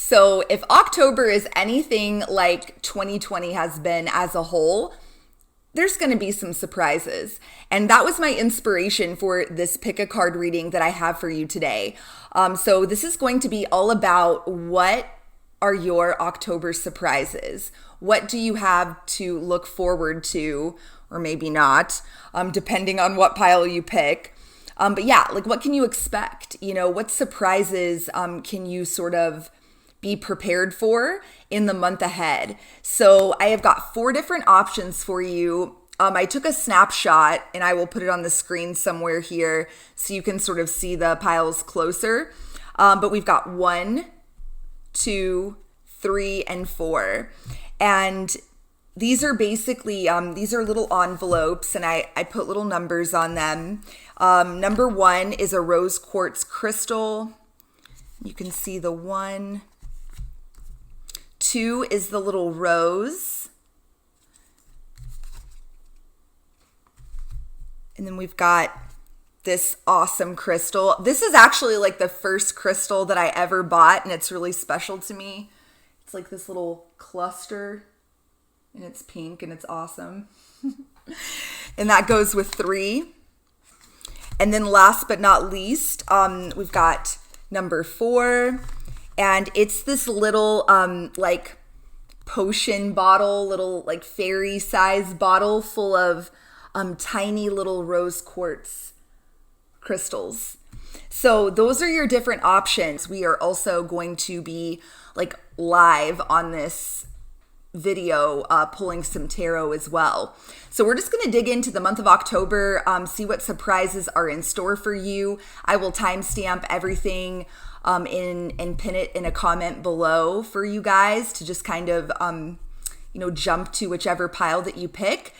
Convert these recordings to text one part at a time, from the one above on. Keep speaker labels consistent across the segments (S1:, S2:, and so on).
S1: So if October is anything like 2020 has been as a whole, there's going to be some surprises. And that was my inspiration for this pick a card reading that I have for you today. So this is going to be all about what are your October surprises? What do you have to look forward to, or maybe not, depending on what pile you pick. But yeah, like what can you expect? You know, what surprises can you sort of be prepared for in the month ahead? So I have got 4 different options for you. I took a snapshot and I will put it on the screen somewhere here so you can sort of see the piles closer. But we've got 1, 2, 3, and 4. And these are basically, these are little envelopes and I put little numbers on them. Number 1 is a rose quartz crystal. You can see the 1. 2 is the little rose. And then we've got this awesome crystal. This is actually like the first crystal that I ever bought, and it's really special to me. It's like this little cluster, and it's pink, and it's awesome. And that goes with 3. And then last but not least, we've got number 4. And it's this little like potion bottle, little like fairy size bottle full of tiny little rose quartz crystals. So those are your different options. We are also going to be like live on this video pulling some tarot as well. So we're just going to dig into the month of October, see what surprises are in store for you. I will timestamp everything and pin it in a comment below for you guys to just kind of jump to whichever pile that you pick.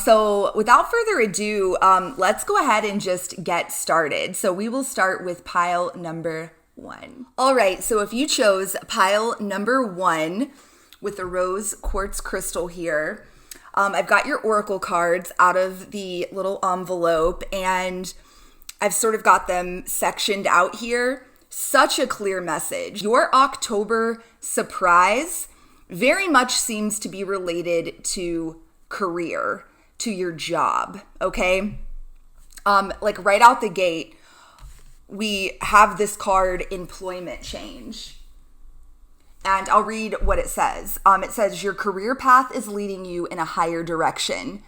S1: So without further ado, let's go ahead and just get started. So we will start with pile number 1. All right, so if you chose pile number 1 with the rose quartz crystal here, I've got your oracle cards out of the little envelope and I've sort of got them sectioned out here. Such a clear message. Your October surprise very much seems to be related to career, to your job, okay? Like right out the gate, we have this card, employment change. And I'll read what it says. It says, your career path is leading you in a higher direction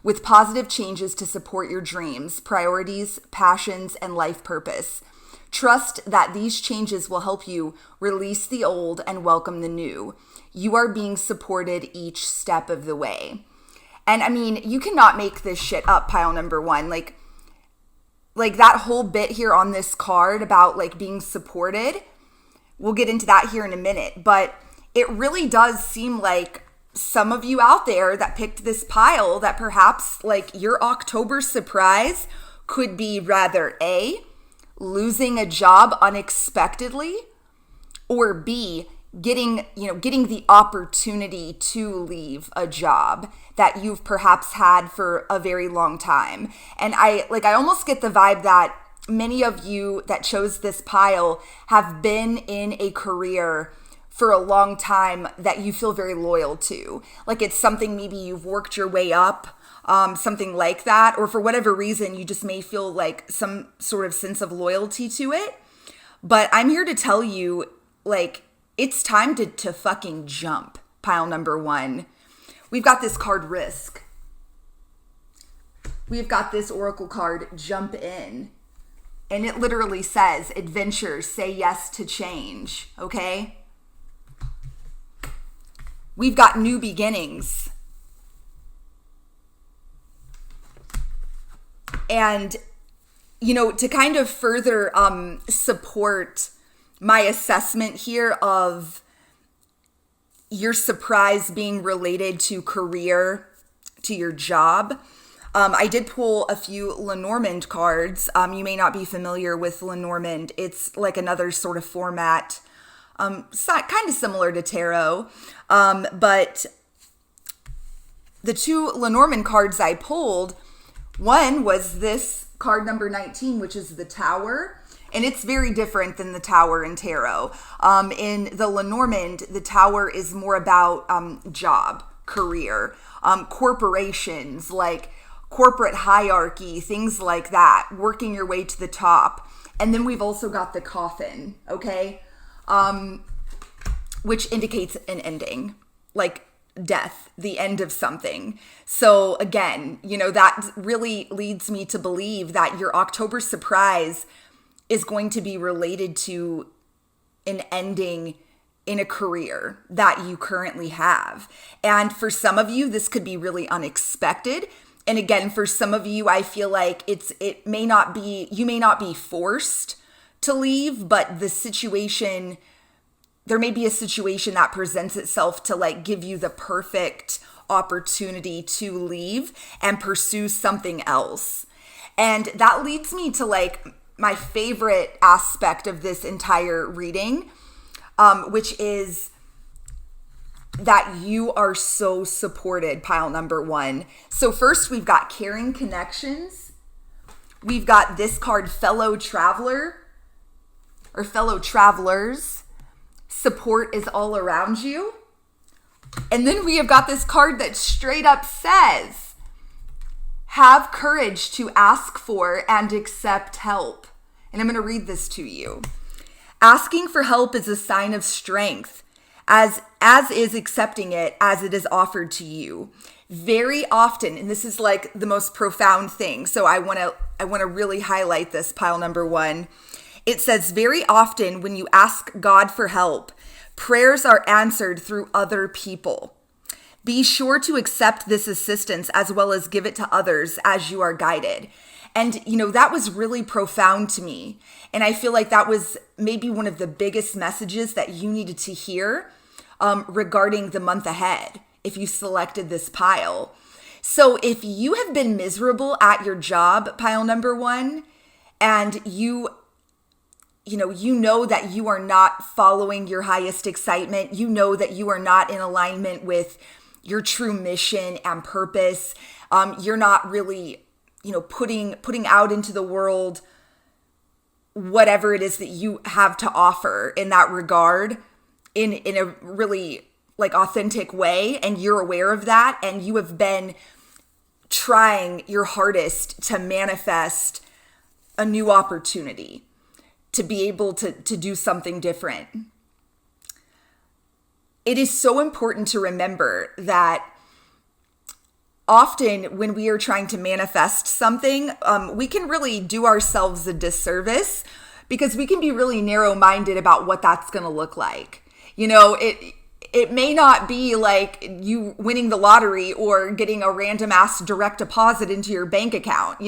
S1: with positive changes to support your dreams, priorities, passions, and life purpose. Trust that these changes will help you release the old and welcome the new. You are being supported each step of the way. And I mean, you cannot make this shit up, pile number 1. Like that whole bit here on this card about like being supported, we'll get into that here in a minute. But it really does seem like some of you out there that picked this pile that perhaps like your October surprise could be rather A, losing a job unexpectedly, or B, getting the opportunity to leave a job that you've perhaps had for a very long time. And I almost get the vibe that many of you that chose this pile have been in a career for a long time that you feel very loyal to. Like it's something maybe you've worked your way up, something like that, or for whatever reason, you just may feel like some sort of sense of loyalty to it. But I'm here to tell you, like, it's time to fucking jump, pile number 1. We've got this card, risk. We've got this oracle card, jump in. And it literally says, adventure, say yes to change, okay? We've got new beginnings. And, to kind of further support my assessment here of your surprise being related to career, to your job, I did pull a few Lenormand cards. You may not be familiar with Lenormand. It's like another sort of format, kind of similar to tarot. But the 2 Lenormand cards I pulled, one was this card number 19, which is the Tower. And it's very different than the Tower in Tarot. In the Lenormand, the Tower is more about job, career, corporations, like corporate hierarchy, things like that, working your way to the top. And then we've also got the Coffin, okay? Which indicates an ending, like death, the end of something. So again, that really leads me to believe that your October surprise is going to be related to an ending in a career that you currently have. And for some of you, this could be really unexpected. And again, for some of you, I feel like you may not be forced to leave, but there may be a situation that presents itself to like give you the perfect opportunity to leave and pursue something else. And that leads me to like my favorite aspect of this entire reading, which is that you are so supported, pile number 1. So first we've got caring connections. We've got this card, fellow traveler or fellow travelers. Support is all around you. And then we have got this card that straight up says, have courage to ask for and accept help. And I'm going to read this to you. Asking for help is a sign of strength, as is accepting it as it is offered to you. Very often, and this is like the most profound thing, so I want to really highlight this, pile number 1. It says, very often when you ask God for help, prayers are answered through other people. Be sure to accept this assistance as well as give it to others as you are guided. And, that was really profound to me. And I feel like that was maybe one of the biggest messages that you needed to hear regarding the month ahead, if you selected this pile. So if you have been miserable at your job, pile number 1, and you know that you are not following your highest excitement, you know that you are not in alignment with your true mission and purpose, you're not really putting out into the world whatever it is that you have to offer in that regard in a really like authentic way, and you're aware of that, and you have been trying your hardest to manifest a new opportunity, to be able to do something different. It is so important to remember that often when we are trying to manifest something, we can really do ourselves a disservice because we can be really narrow-minded about what that's going to look like. It may not be like you winning the lottery or getting a random ass direct deposit into your bank account.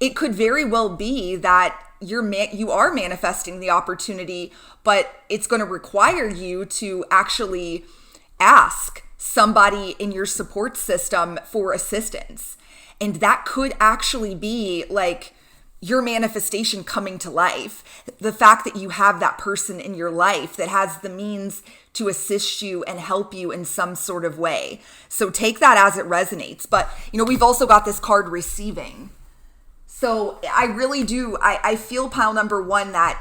S1: It could very well be that you are manifesting the opportunity, but it's going to require you to actually ask somebody in your support system for assistance. And that could actually be like your manifestation coming to life. The fact that you have that person in your life that has the means to assist you and help you in some sort of way. So take that as it resonates. But, we've also got this card, receiving. So I really do. I feel, pile number 1, that,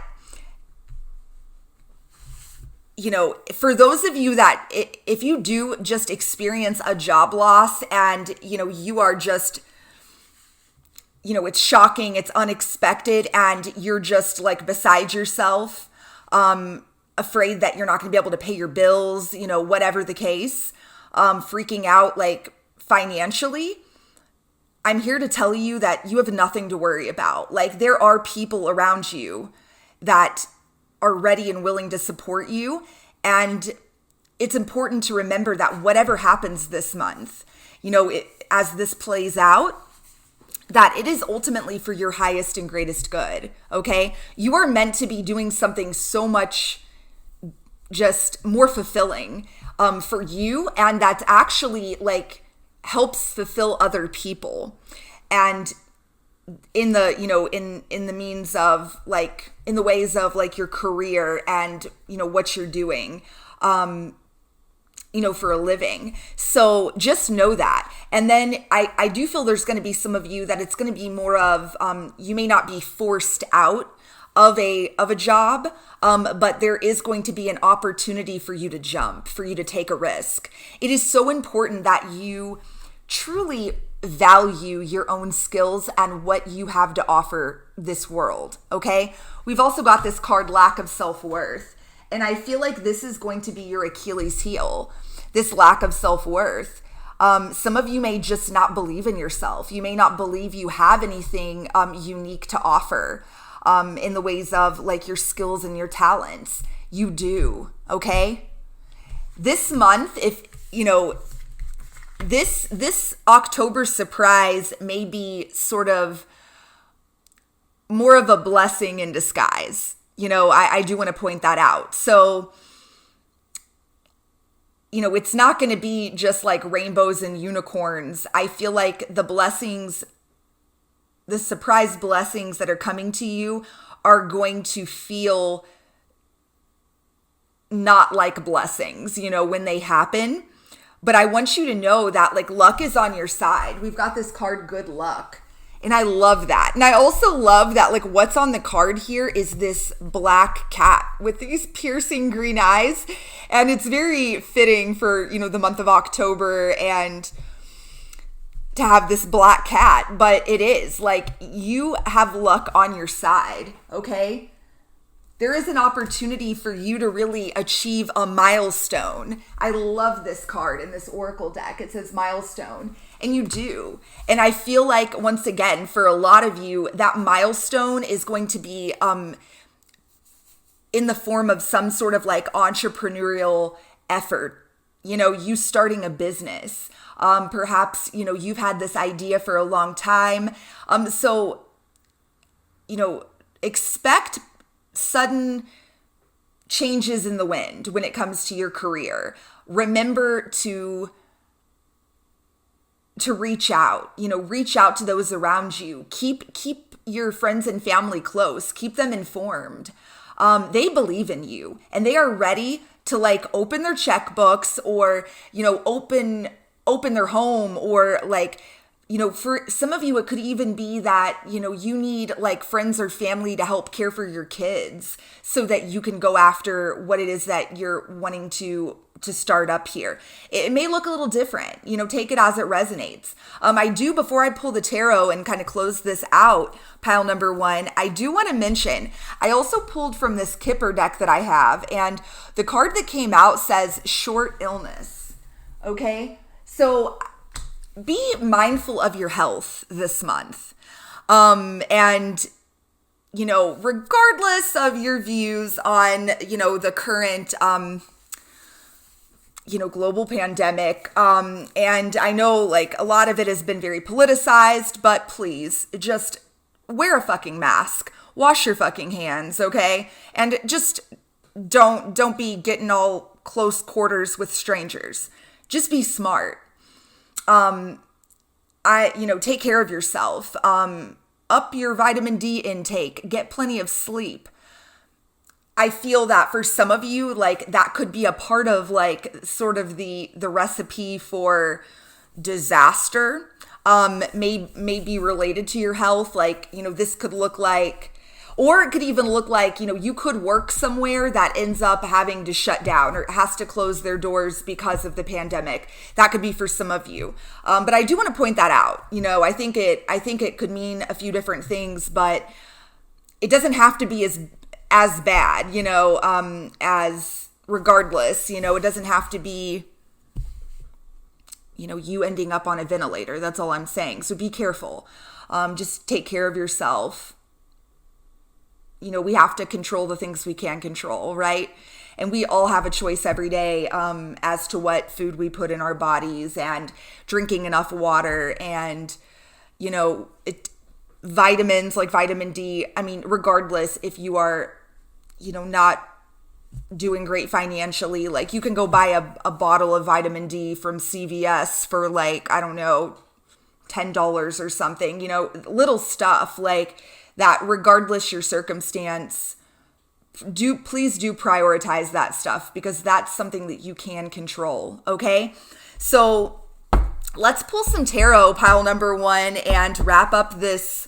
S1: for those of you that if you do just experience a job loss and, you are just, it's shocking, it's unexpected, and you're just like beside yourself, afraid that you're not going to be able to pay your bills, whatever the case, freaking out like financially, I'm here to tell you that you have nothing to worry about. Like, there are people around you that are ready and willing to support you. And it's important to remember that whatever happens this month, as this plays out, that it is ultimately for your highest and greatest good, okay? You are meant to be doing something so much just more fulfilling for you, and that's actually like helps fulfill other people. And in the, in the means of like, in the ways of like your career and, what you're doing, for a living. So just know that. And then I do feel there's going to be some of you that it's going to be more of, you may not be forced out of a job, but there is going to be an opportunity for you to jump, for you to take a risk. It is so important that you truly value your own skills and what you have to offer this world, okay? We've also got this card, lack of self-worth. And I feel like this is going to be your Achilles heel, this lack of self-worth. Some of you may just not believe in yourself. You may not believe you have anything unique to offer in the ways of like your skills and your talents. You do, okay? This month, if, you know, this October surprise may be sort of more of a blessing in disguise. You know, I do want to point that out. So, you know, it's not going to be just like rainbows and unicorns. I feel like the blessings, the surprise blessings that are coming to you are going to feel not like blessings, you know, when they happen. But I want you to know that like luck is on your side. We've got this card, good luck. And I love that. And I also love that like what's on the card here is this black cat with these piercing green eyes. And it's very fitting for, you know, the month of October and to have this black cat. But it is like you have luck on your side, okay? There is an opportunity for you to really achieve a milestone. I love this card in this Oracle deck. It says milestone, and you do. And I feel like, once again, for a lot of you, that milestone is going to be in the form of some sort of like entrepreneurial effort. You know, you starting a business. Perhaps, you know, you've had this idea for a long time. So, you know, expect sudden changes in the wind when it comes to your career. Remember to reach out, you know, reach out to those around you. Keep your friends and family close. Keep them informed. They believe in you and they are ready to like open their checkbooks or, you know, open their home or like, you know, for some of you, it could even be that, you know, you need like friends or family to help care for your kids so that you can go after what it is that you're wanting to start up here. It may look a little different, you know, take it as it resonates. I do, before I pull the tarot and kind of close this out, pile number one, I do want to mention, I also pulled from this Kipper deck that I have, and the card that came out says short illness, okay? So be mindful of your health this month. And, you know, regardless of your views on, you know, the current, you know, global pandemic. And I know like a lot of it has been very politicized, but please just wear a fucking mask, wash your fucking hands, okay? And just don't be getting all close quarters with strangers. Just be smart. You know, take care of yourself, up your vitamin D intake, get plenty of sleep. I feel that for some of you, like that could be a part of like sort of the recipe for disaster, may be related to your health. Like, you know, this could look like, or it could even look like, you know, you could work somewhere that ends up having to shut down or has to close their doors because of the pandemic. That could be for some of you. But I do want to point that out. You know, I think it could mean a few different things, but it doesn't have to be as bad, you know, as regardless, you know, it doesn't have to be, you know, you ending up on a ventilator. That's all I'm saying. So be careful. Just take care of yourself. You know, we have to control the things we can control, right? And we all have a choice every day as to what food we put in our bodies and drinking enough water and, you know, vitamins like vitamin D. I mean, regardless if you are, you know, not doing great financially, like you can go buy a bottle of vitamin D from CVS for like, I don't know, $10 or something, you know, little stuff like that. Regardless your circumstance, please do prioritize that stuff because that's something that you can control. Okay. So let's pull some tarot, pile number one, and wrap up this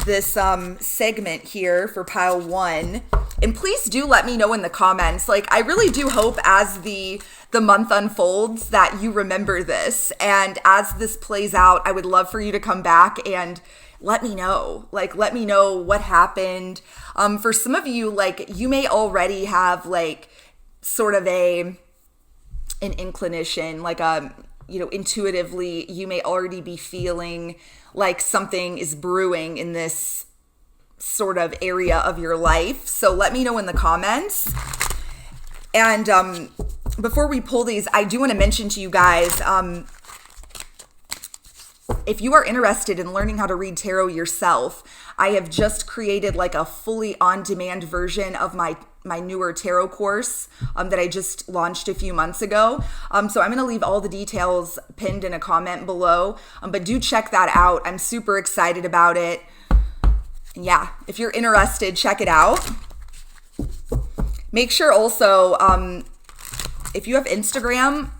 S1: this segment here for pile 1. And please do let me know in the comments. Like, I really do hope as the month unfolds that you remember this. And as this plays out, I would love for you to come back and let me know. Like, let me know what happened. For some of you, like, you may already have like sort of an inclination, like intuitively, you may already be feeling like something is brewing in this sort of area of your life. So let me know in the comments. And before we pull these, I do want to mention to you guys, if you are interested in learning how to read tarot yourself, I have just created like a fully on-demand version of my newer tarot course that I just launched a few months ago. So I'm going to leave all the details pinned in a comment below, but do check that out. I'm super excited about it. And yeah, if you're interested, check it out. Make sure also, if you have Instagram,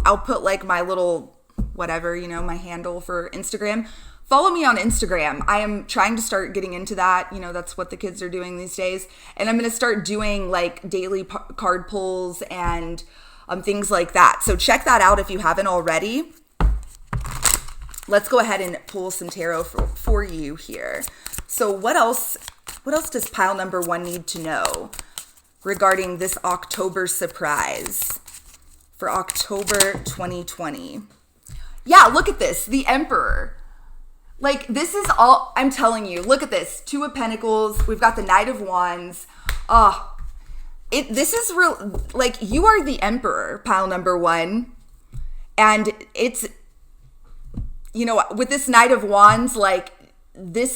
S1: I'll put like my little whatever, my handle for Instagram. Follow me on Instagram. I am trying to start getting into that. That's what the kids are doing these days. And I'm going to start doing like daily card pulls and things like that. So check that out if you haven't already. Let's go ahead and pull some tarot for you here. So what else does pile number 1 need to know regarding this October surprise for October 2020? Yeah, look at this. The Emperor. Like, this is all, I'm telling you, look at this. 2 of Pentacles. We've got the Knight of Wands. This is real, like, you are the Emperor, pile number 1. And it's, with this Knight of Wands, like, this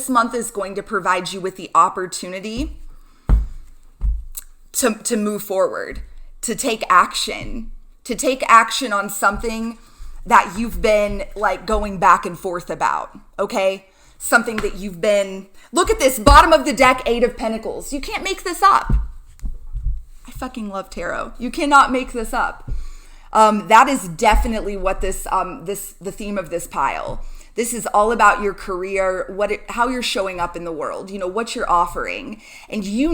S1: month is going to provide you with the opportunity to move forward, to take action on something that you've been like going back and forth about, okay? Something that you've been, look at this, bottom of the deck, 8 of Pentacles. You can't make this up. I fucking love tarot. You cannot make this up. That is definitely what the theme of this pile. This is all about your career, how you're showing up in the world, what you're offering. And you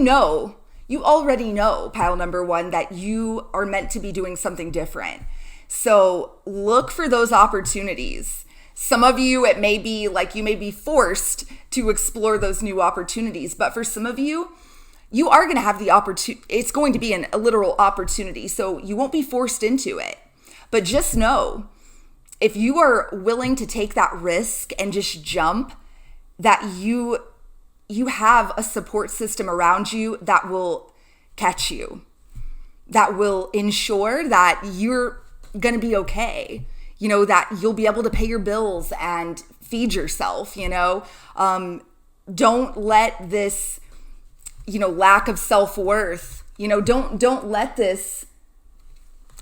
S1: already know, pile number 1, that you are meant to be doing something different. So look for those opportunities. Some of you, it may be like you may be forced to explore those new opportunities. But for some of you, you are going to have the opportunity. It's going to be a literal opportunity. So you won't be forced into it. But just know, if you are willing to take that risk and just jump, that you have a support system around you that will catch you, that will ensure that you're going to be okay, that you'll be able to pay your bills and feed yourself, don't let this, lack of self-worth, don't let this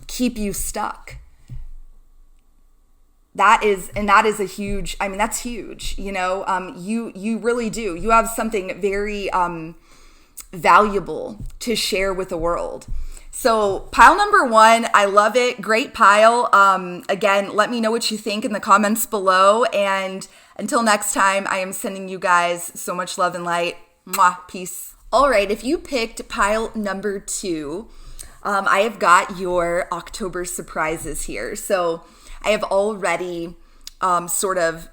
S1: keep you stuck. That is a huge, that's huge, you really do. You have something very valuable to share with the world. So pile number 1, I love it. Great pile. Again, let me know what you think in the comments below. And until next time, I am sending you guys so much love and light. Mwah, peace. All right, if you picked pile number 2, I have got your October surprises here. So I have already sort of,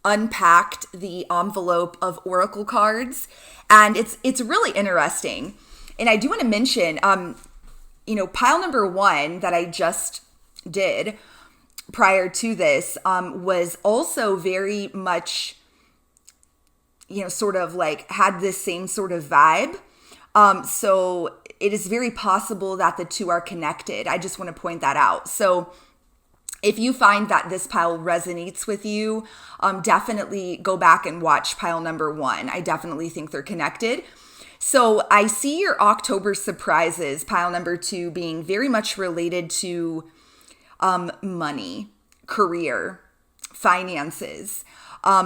S1: unpacked the envelope of oracle cards, and it's really interesting. And I do want to mention, pile number 1 that I just did prior to this was also very much, sort of like had this same sort of vibe. So it is very possible that the 2 are connected. I just want to point that out. So if you find that this pile resonates with you, definitely go back and watch pile number 1. I definitely think they're connected. So I see your October surprises, pile number 2, being very much related to money, career, finances,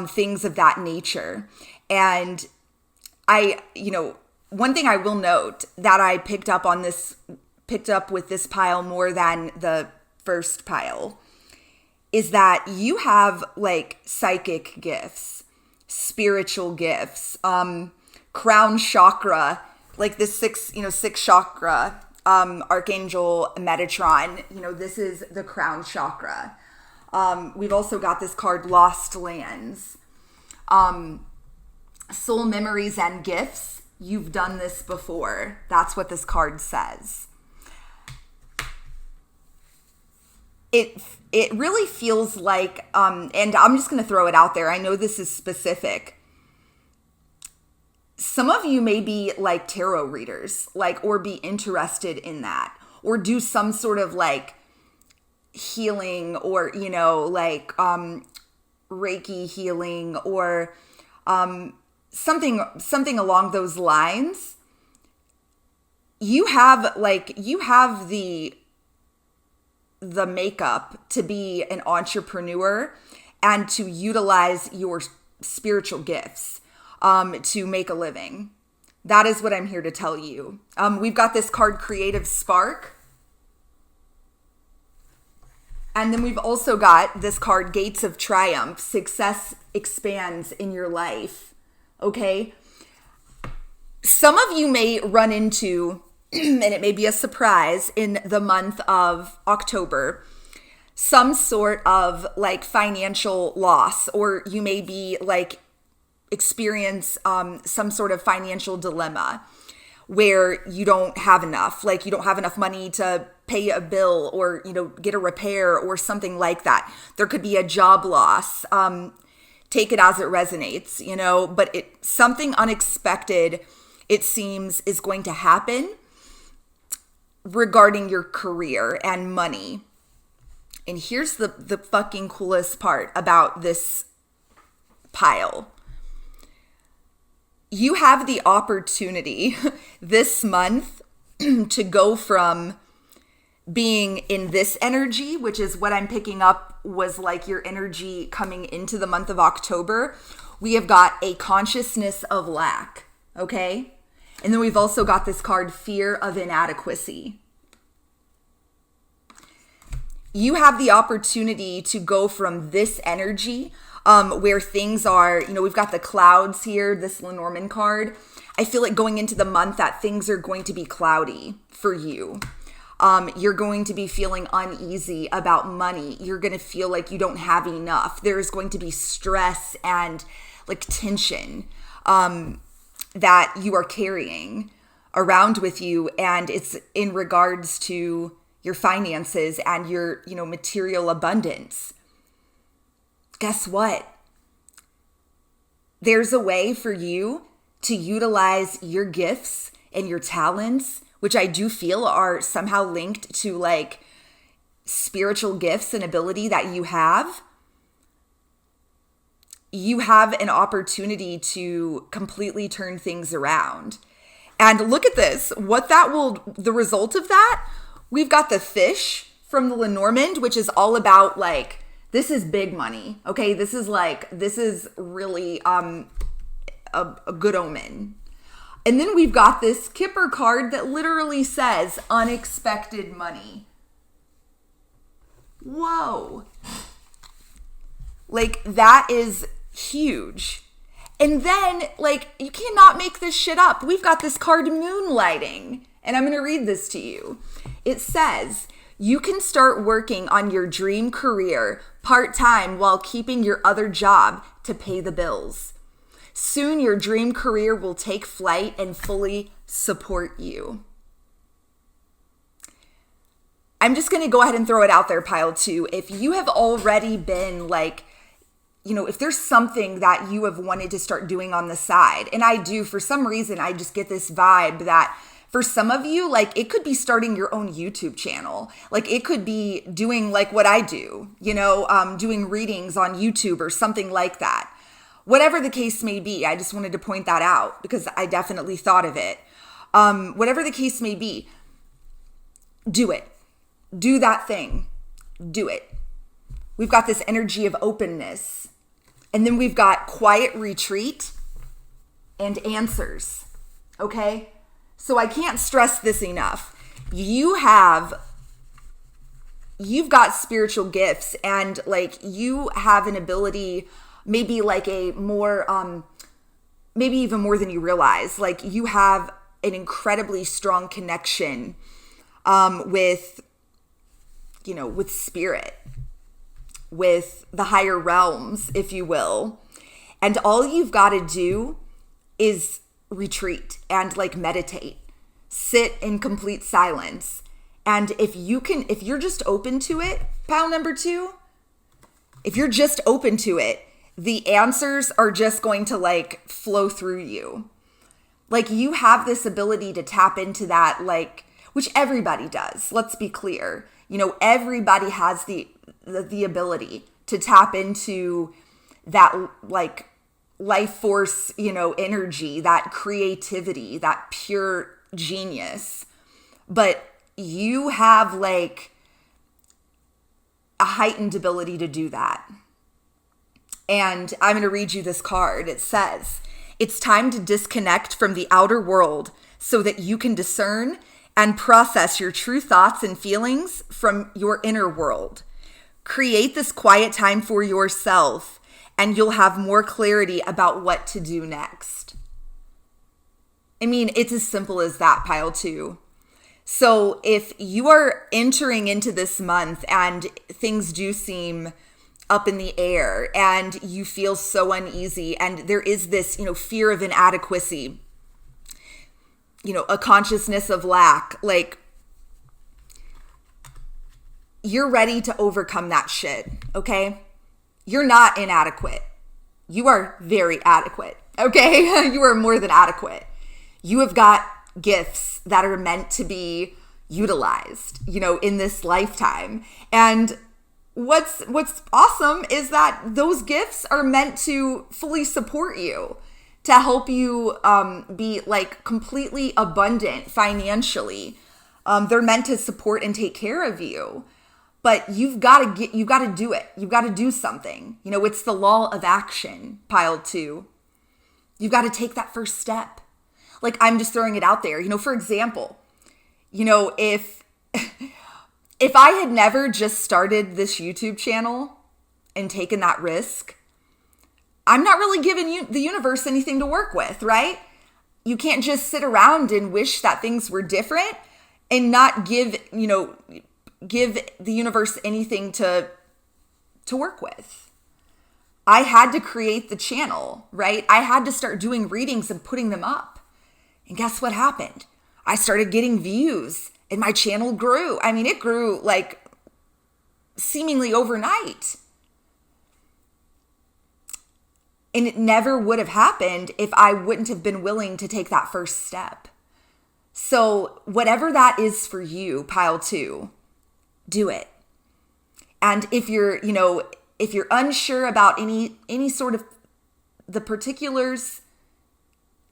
S1: things of that nature. And one thing I will note that I picked up with this pile more than the first pile is that you have like psychic gifts. spiritual gifts, crown chakra, like this six chakra, Archangel Metatron, this is the crown chakra. We've also got this card, Lost Lands, soul memories and gifts. You've done this before. That's what this card says. It really feels like, and I'm just going to throw it out there. I know this is specific. Some of you may be like tarot readers, or be interested in that, or do some sort of healing, or, Reiki healing, or something along those lines. You have the makeup to be an entrepreneur and to utilize your spiritual gifts to make a living. That is what I'm here to tell you. We've got this card, Creative Spark. And then we've also got this card, Gates of Triumph. Success expands in your life. Okay? Some of you may run into, and it may be a surprise, in the month of October, some sort of financial loss, or you may be experience some sort of financial dilemma where you don't have enough, you don't have enough money to pay a bill, or get a repair or something like that. There could be a job loss. Take it as it resonates, but something unexpected, it seems, is going to happen regarding your career and money. And here's the fucking coolest part about this pile. You have the opportunity this month to go from being in this energy, which is what I'm picking up was your energy coming into the month of October. We have got a consciousness of lack, okay? And then we've also got this card, Fear of Inadequacy. You have the opportunity to go from this energy where things are, we've got the clouds here, this Lenormand card. I feel like going into the month that things are going to be cloudy for you. You're going to be feeling uneasy about money. You're going to feel like you don't have enough. There's going to be stress and tension that you are carrying around with you. And it's in regards to your finances and your, material abundance. Guess what? There's a way for you to utilize your gifts and your talents, which I do feel are somehow linked to spiritual gifts and ability that you have. You have an opportunity to completely turn things around. And look at this. The result of that, we've got the fish from the Lenormand, which is all about this is big money. Okay. This is really a good omen. And then we've got this Kipper card that literally says unexpected money. Whoa. That is huge. And then you cannot make this shit up. We've got this card, Moonlighting. And I'm going to read this to you. It says, you can start working on your dream career part-time while keeping your other job to pay the bills. Soon your dream career will take flight and fully support you. I'm just going to go ahead and throw it out there, pile 2. If you have already been if there's something that you have wanted to start doing on the side, and I do, for some reason, I just get this vibe that for some of you, it could be starting your own YouTube channel. It could be doing what I do, doing readings on YouTube or something like that. Whatever the case may be, I just wanted to point that out because I definitely thought of it. Whatever the case may be, do it. Do that thing. Do it. We've got this energy of openness. And then we've got quiet retreat and answers. Okay? So I can't stress this enough. You've got spiritual gifts and you have an ability maybe like a more, maybe even more than you realize. Like you have an incredibly strong connection with, with spirit, with the higher realms, if you will. And all you've got to do is retreat and like meditate, sit in complete silence. And if you're just open to it, pile number 2, if you're just open to it, the answers are just going to like flow through you. Like you have this ability to tap into that, like, which everybody does. Let's be clear. Everybody has the ability to tap into that like life force, energy, that creativity, that pure genius. But you have like a heightened ability to do that. And I'm going to read you this card. It says, it's time to disconnect from the outer world so that you can discern and process your true thoughts and feelings from your inner world. Create this quiet time for yourself, and you'll have more clarity about what to do next. I mean, it's as simple as that, pile 2. So if you are entering into this month and things do seem up in the air and you feel so uneasy and there is this, fear of inadequacy, a consciousness of lack, like you're ready to overcome that shit, okay? You're not inadequate. You are very adequate, okay? You are more than adequate. You have got gifts that are meant to be utilized, in this lifetime. And what's awesome is that those gifts are meant to fully support you, to help you be like completely abundant financially. They're meant to support and take care of you. But you've got to do it. You've got to do something. It's the law of action, pile 2. You've got to take that first step. Like, I'm just throwing it out there. For example, if I had never just started this YouTube channel and taken that risk, I'm not really giving the universe anything to work with, right? You can't just sit around and wish that things were different and not give the universe anything to work with. I had to create the channel, right? I had to start doing readings and putting them up. And guess what happened? I started getting views and my channel grew. I mean, it grew like seemingly overnight. And it never would have happened if I wouldn't have been willing to take that first step. So whatever that is for you, pile 2, do it. And if you're unsure about any sort of the particulars,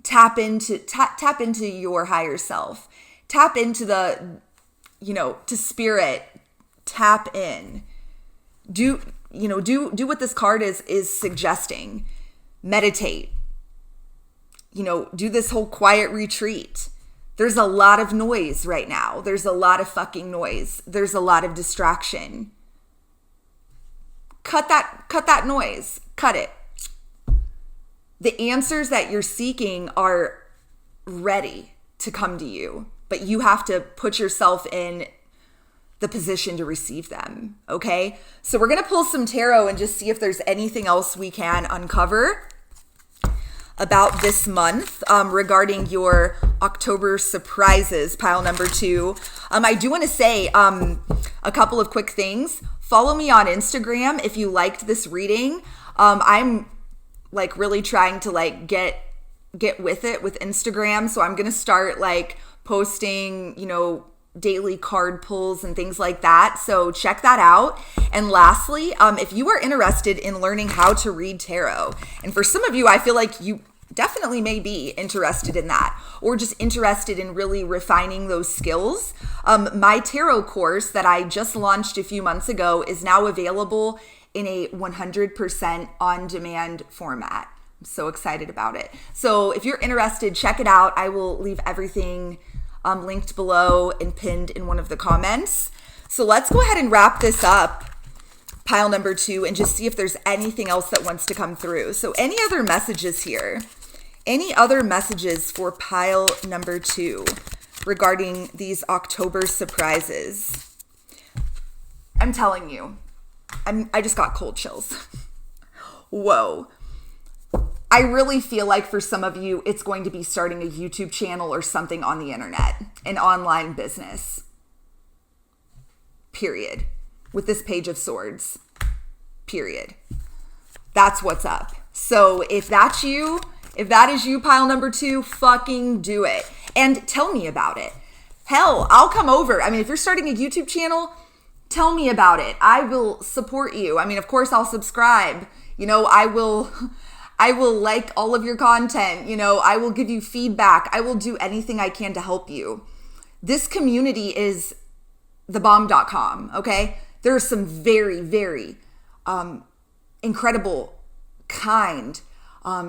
S1: tap into your higher self. Tap into to spirit. Tap in. Do what this card is suggesting. Meditate. Do this whole quiet retreat. There's a lot of noise right now. There's a lot of fucking noise. There's a lot of distraction. Cut that noise. Cut it. The answers that you're seeking are ready to come to you, but you have to put yourself in the position to receive them, okay? So we're going to pull some tarot and just see if there's anything else we can uncover about this month regarding your October surprises, pile number 2. I do want to say a couple of quick things. Follow me on Instagram if you liked this reading. I'm like really trying to like get with it with Instagram. So I'm going to start like posting, daily card pulls and things like that. So check that out. And lastly, if you are interested in learning how to read tarot, and for some of you, I feel like you definitely may be interested in that, or just interested in really refining those skills. My tarot course that I just launched a few months ago is now available in a 100% on-demand format. I'm so excited about it. So if you're interested, check it out. I will leave everything linked below and pinned in one of the comments. So let's go ahead and wrap this up. pile number 2 and just see if there's anything else that wants to come through. So any other messages here? Any other messages for pile number 2 regarding these October surprises? I'm telling you, I just got cold chills. Whoa. I really feel like for some of you, it's going to be starting a YouTube channel or something on the internet, an online business. Period. With this Page of Swords. Period. That's what's up. So if that's you, if that is you, pile number 2, fucking do it. And tell me about it. Hell, I'll come over. I mean, if you're starting a YouTube channel, tell me about it. I will support you. I mean, of course, I'll subscribe. You know, I will like all of your content. You know, I will give you feedback. I will do anything I can to help you. This community is thebomb.com, okay? There are some very, very incredible, kind,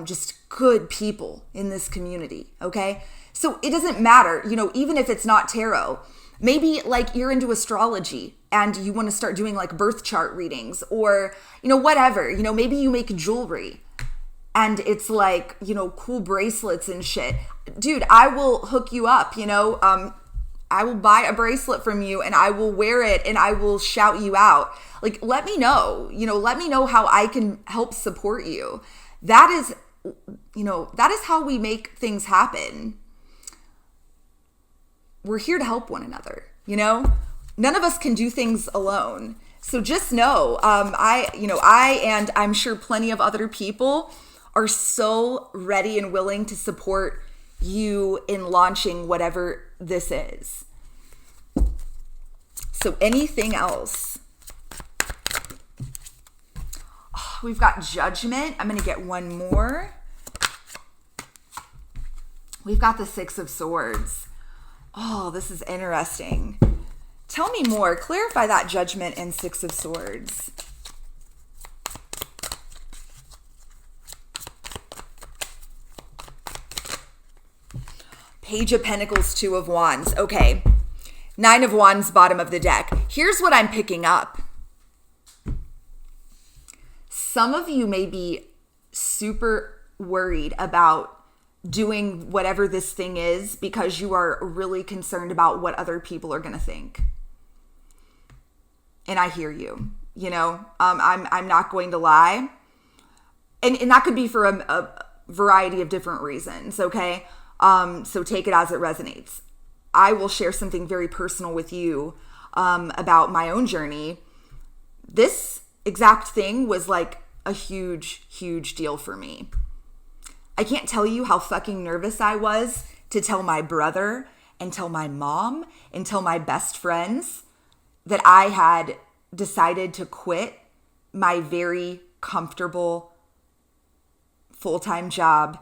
S1: just good people in this community, okay? So it doesn't matter, you know, even if it's not tarot. Maybe like you're into astrology and you want to start doing like birth chart readings or, you know, whatever. You know, maybe you make jewelry and it's like, you know, cool bracelets and shit. Dude, I will hook you up, you know. I will buy a bracelet from you and I will wear it and I will shout you out. Like, let me know, you know, let me know how I can help support you. That is, you know, that is how we make things happen. We're here to help one another, you know? None of us can do things alone. So just know, I and I'm sure plenty of other people are so ready and willing to support you in launching whatever this is. So anything else? Oh, we've got Judgment. I'm going to get one more. We've got the Six of Swords. Oh, this is interesting. Tell me more. Clarify that Judgment and Six of Swords. Page of Pentacles, Two of Wands. Okay. Nine of Wands, bottom of the deck. Here's what I'm picking up. Some of you may be super worried about doing whatever this thing is because you are really concerned about what other people are going to think. And I hear you, you know, I'm not going to lie. And that could be for a variety of different reasons. Okay. So take it as it resonates. I will share something very personal with you, about my own journey. This exact thing was like a huge, huge deal for me. I can't tell you how fucking nervous I was to tell my brother and tell my mom and tell my best friends that I had decided to quit my very comfortable full-time job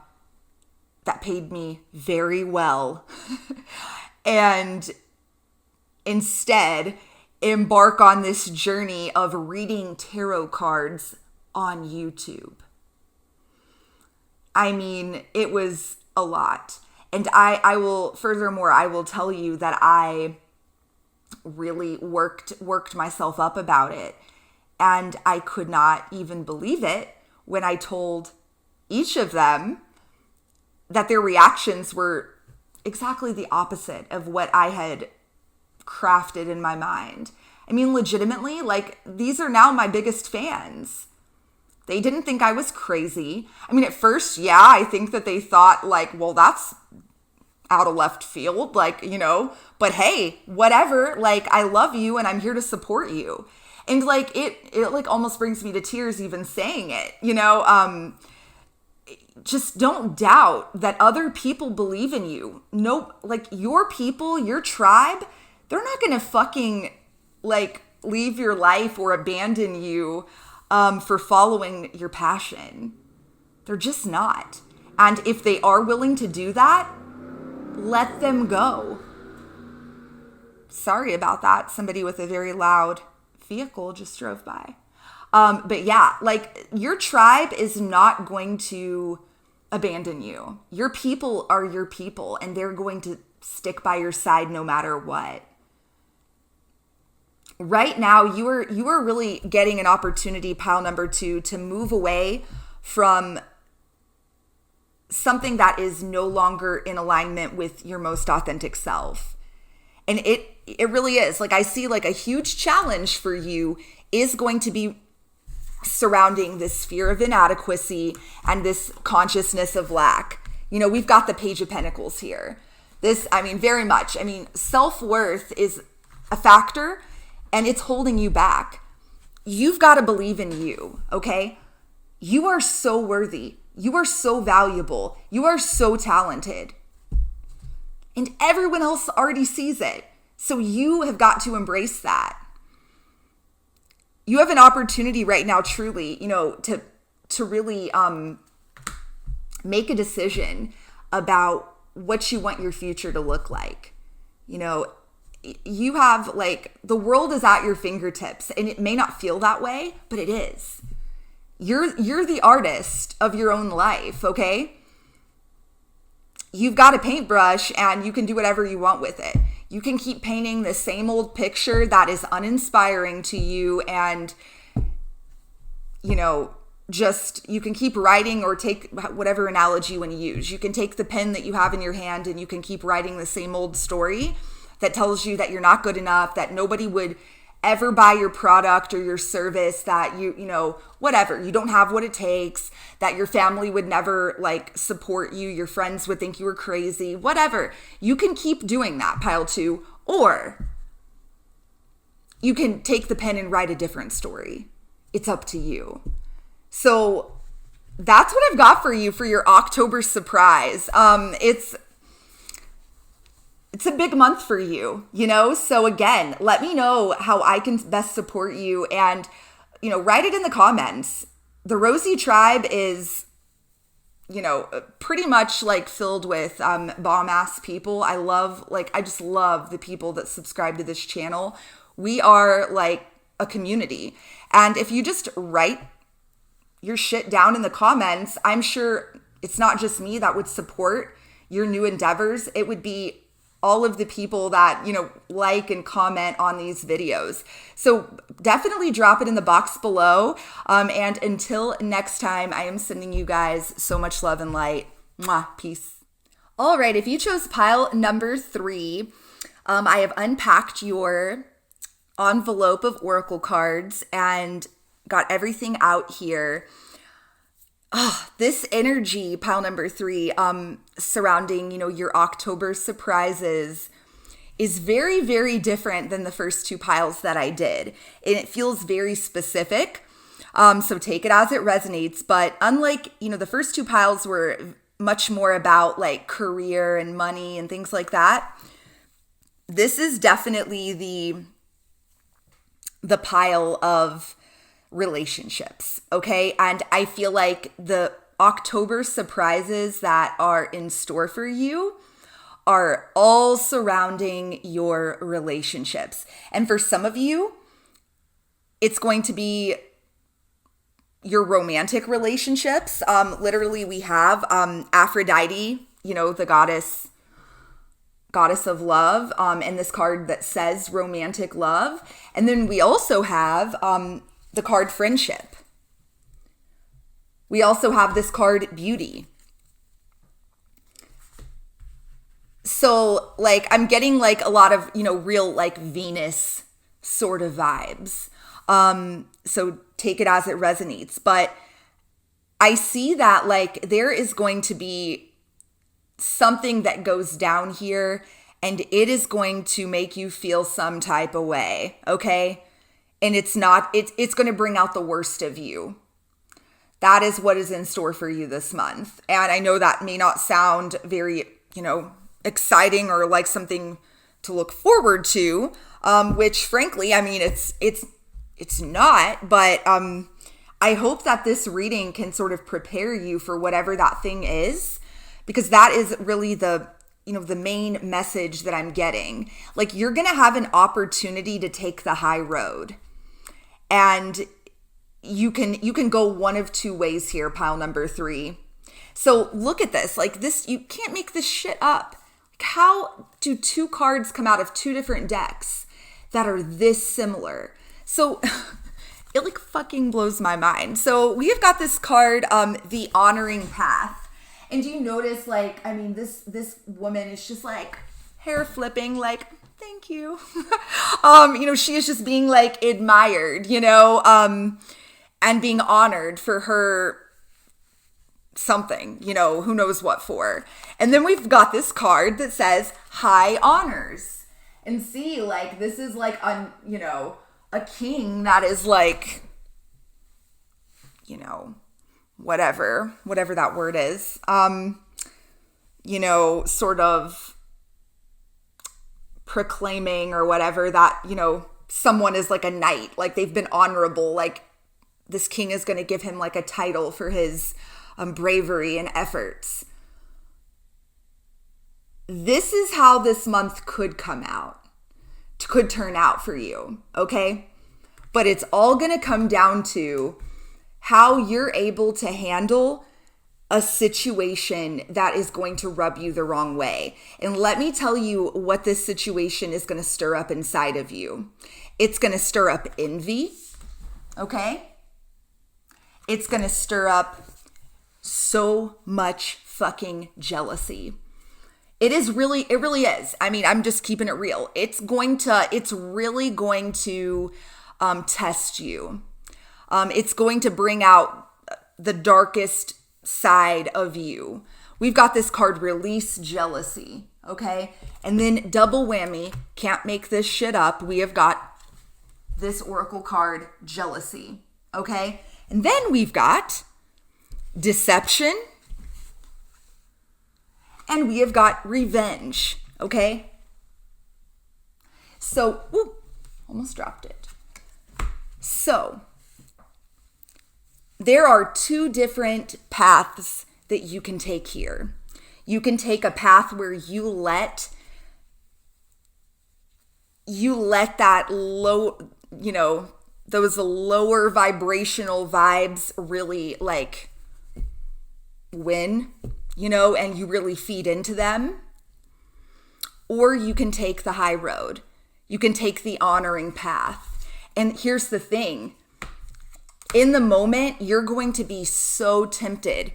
S1: that paid me very well and instead embark on this journey of reading tarot cards on YouTube. I mean, it was a lot. And I will tell you that I really worked myself up about it. And I could not even believe it when I told each of them that their reactions were exactly the opposite of what I had crafted in my mind. I mean, legitimately, like, these are now my biggest fans. They didn't think I was crazy. I mean, at first, yeah, I think that they thought like, well, that's out of left field, like, you know, but hey, whatever, like, I love you and I'm here to support you. And like, it like almost brings me to tears even saying it, you know, just don't doubt that other people believe in you. No, like your people, your tribe, they're not going to fucking like leave your life or abandon you for following your passion. They're just not. And if they are willing to do that, let them go. Sorry about that. Somebody with a very loud vehicle just drove by. But yeah, like your tribe is not going to abandon you. Your people are your people and they're going to stick by your side no matter what. right now you are really getting an opportunity, pile number 2, to move away from something that is no longer in alignment with your most authentic self. And it really is. Like, I see like a huge challenge for you is going to be surrounding this fear of inadequacy and this consciousness of lack. You know, we've got the Page of Pentacles here. This, I mean, very much. I mean, self-worth is a factor and it's holding you back. You've got to believe in you, okay? You are so worthy. You are so valuable. You are so talented. And everyone else already sees it. So you have got to embrace that. You have an opportunity right now, truly, you know, to really make a decision about what you want your future to look like. You know, you have like, the world is at your fingertips, and it may not feel that way, but it is. You're the artist of your own life, okay? You've got a paintbrush and you can do whatever you want with it. You can keep painting the same old picture that is uninspiring to you, and, you know, just, you can keep writing, or take whatever analogy you want to use. You can take the pen that you have in your hand and you can keep writing the same old story that tells you that you're not good enough, that nobody would ever buy your product or your service, that you know, whatever, you don't have what it takes, that your family would never like support you, your friends would think you were crazy, whatever. You can keep doing that, pile 2, or you can take the pen and write a different story. It's up to you. So that's what I've got for you for your October surprise. It's a big month for you, you know? So again, let me know how I can best support you, and, you know, write it in the comments. The Rosy tribe is, you know, pretty much like filled with bomb ass people. I just love the people that subscribe to this channel. We are like a community. And if you just write your shit down in the comments, I'm sure it's not just me that would support your new endeavors. It would be all of the people that, you know, like and comment on these videos. So definitely drop it in the box below. And until next time, I am sending you guys so much love and light. Mwah, peace. All right, if you chose pile number 3, I have unpacked your envelope of oracle cards and got everything out here. This energy, pile number 3, surrounding, you know, your October surprises is very, very different than the first 2 piles that I did. And it feels very specific. So take it as it resonates. But unlike, you know, the first 2 piles were much more about like career and money and things like that, this is definitely the pile of relationships, okay? And I feel like the October surprises that are in store for you are all surrounding your relationships. And for some of you, it's going to be your romantic relationships. Literally, we have Aphrodite, you know, the goddess of love, and this card that says romantic love. And then we also have the card friendship. We also have this card beauty. So like, I'm getting like a lot of, you know, real like Venus sort of vibes. So take it as it resonates. But I see that like there is going to be something that goes down here, and it is going to make you feel some type of way, okay? And it's going to bring out the worst of you. That is what is in store for you this month. And I know that may not sound very, you know, exciting or like something to look forward to, which frankly, I mean, it's not, but I hope that this reading can sort of prepare you for whatever that thing is, because that is really the main message that I'm getting. Like, you're going to have an opportunity to take the high road. And you can go one of 2 ways here, pile number 3. So look at this. Like this, you can't make this shit up. Like, how do 2 cards come out of 2 different decks? that are this similar. So it like fucking blows my mind. So we have got this card, the honoring path. And do you notice, like, I mean, this woman is just like hair flipping, like, thank you. She is just being like admired, and being honored for her something, who knows what for. And then we've got this card that says high honors. And see, like, this is like, a king that is like, whatever that word is, sort of proclaiming or whatever that, someone is like a knight, like they've been honorable, like this king is going to give him like a title for his bravery and efforts. This is how this month could turn out for you, okay? But it's all going to come down to how you're able to handle a situation that is going to rub you the wrong way. And let me tell you what this situation is going to stir up inside of you. It's going to stir up envy, okay? It's going to stir up so much fucking jealousy. It really is. I mean, I'm just keeping it real. It's really going to test you. It's going to bring out the darkest side of you. We've got this card, release jealousy, okay? And then double whammy, can't make this shit up. We have got this oracle card, jealousy, okay? And then we've got deception, and we have got revenge, okay? So, almost dropped it. So, there are two different paths that you can take here. You can take a path where you let that low, those lower vibrational vibes really like win, and you really feed into them. Or you can take the high road. You can take the honoring path. And here's the thing. In the moment, you're going to be so tempted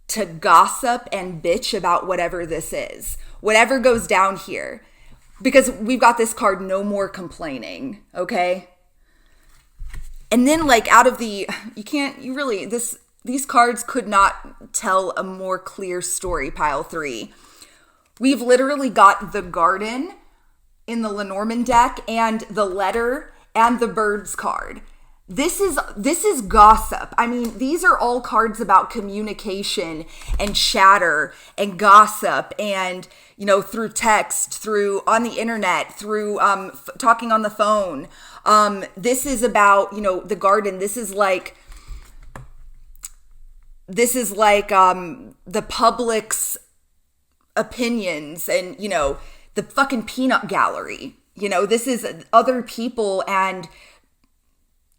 S1: to gossip and bitch about whatever this is, whatever goes down here, because we've got this card, no more complaining, okay? And then like these cards could not tell a more clear story, pile 3. We've literally got the garden in the Lenormand deck and the letter and the birds card. This is gossip. I mean, these are all cards about communication and chatter and gossip and, through text, through on the internet, through talking on the phone. This is about, the garden. This is like the public's opinions and, the fucking peanut gallery. This is other people and,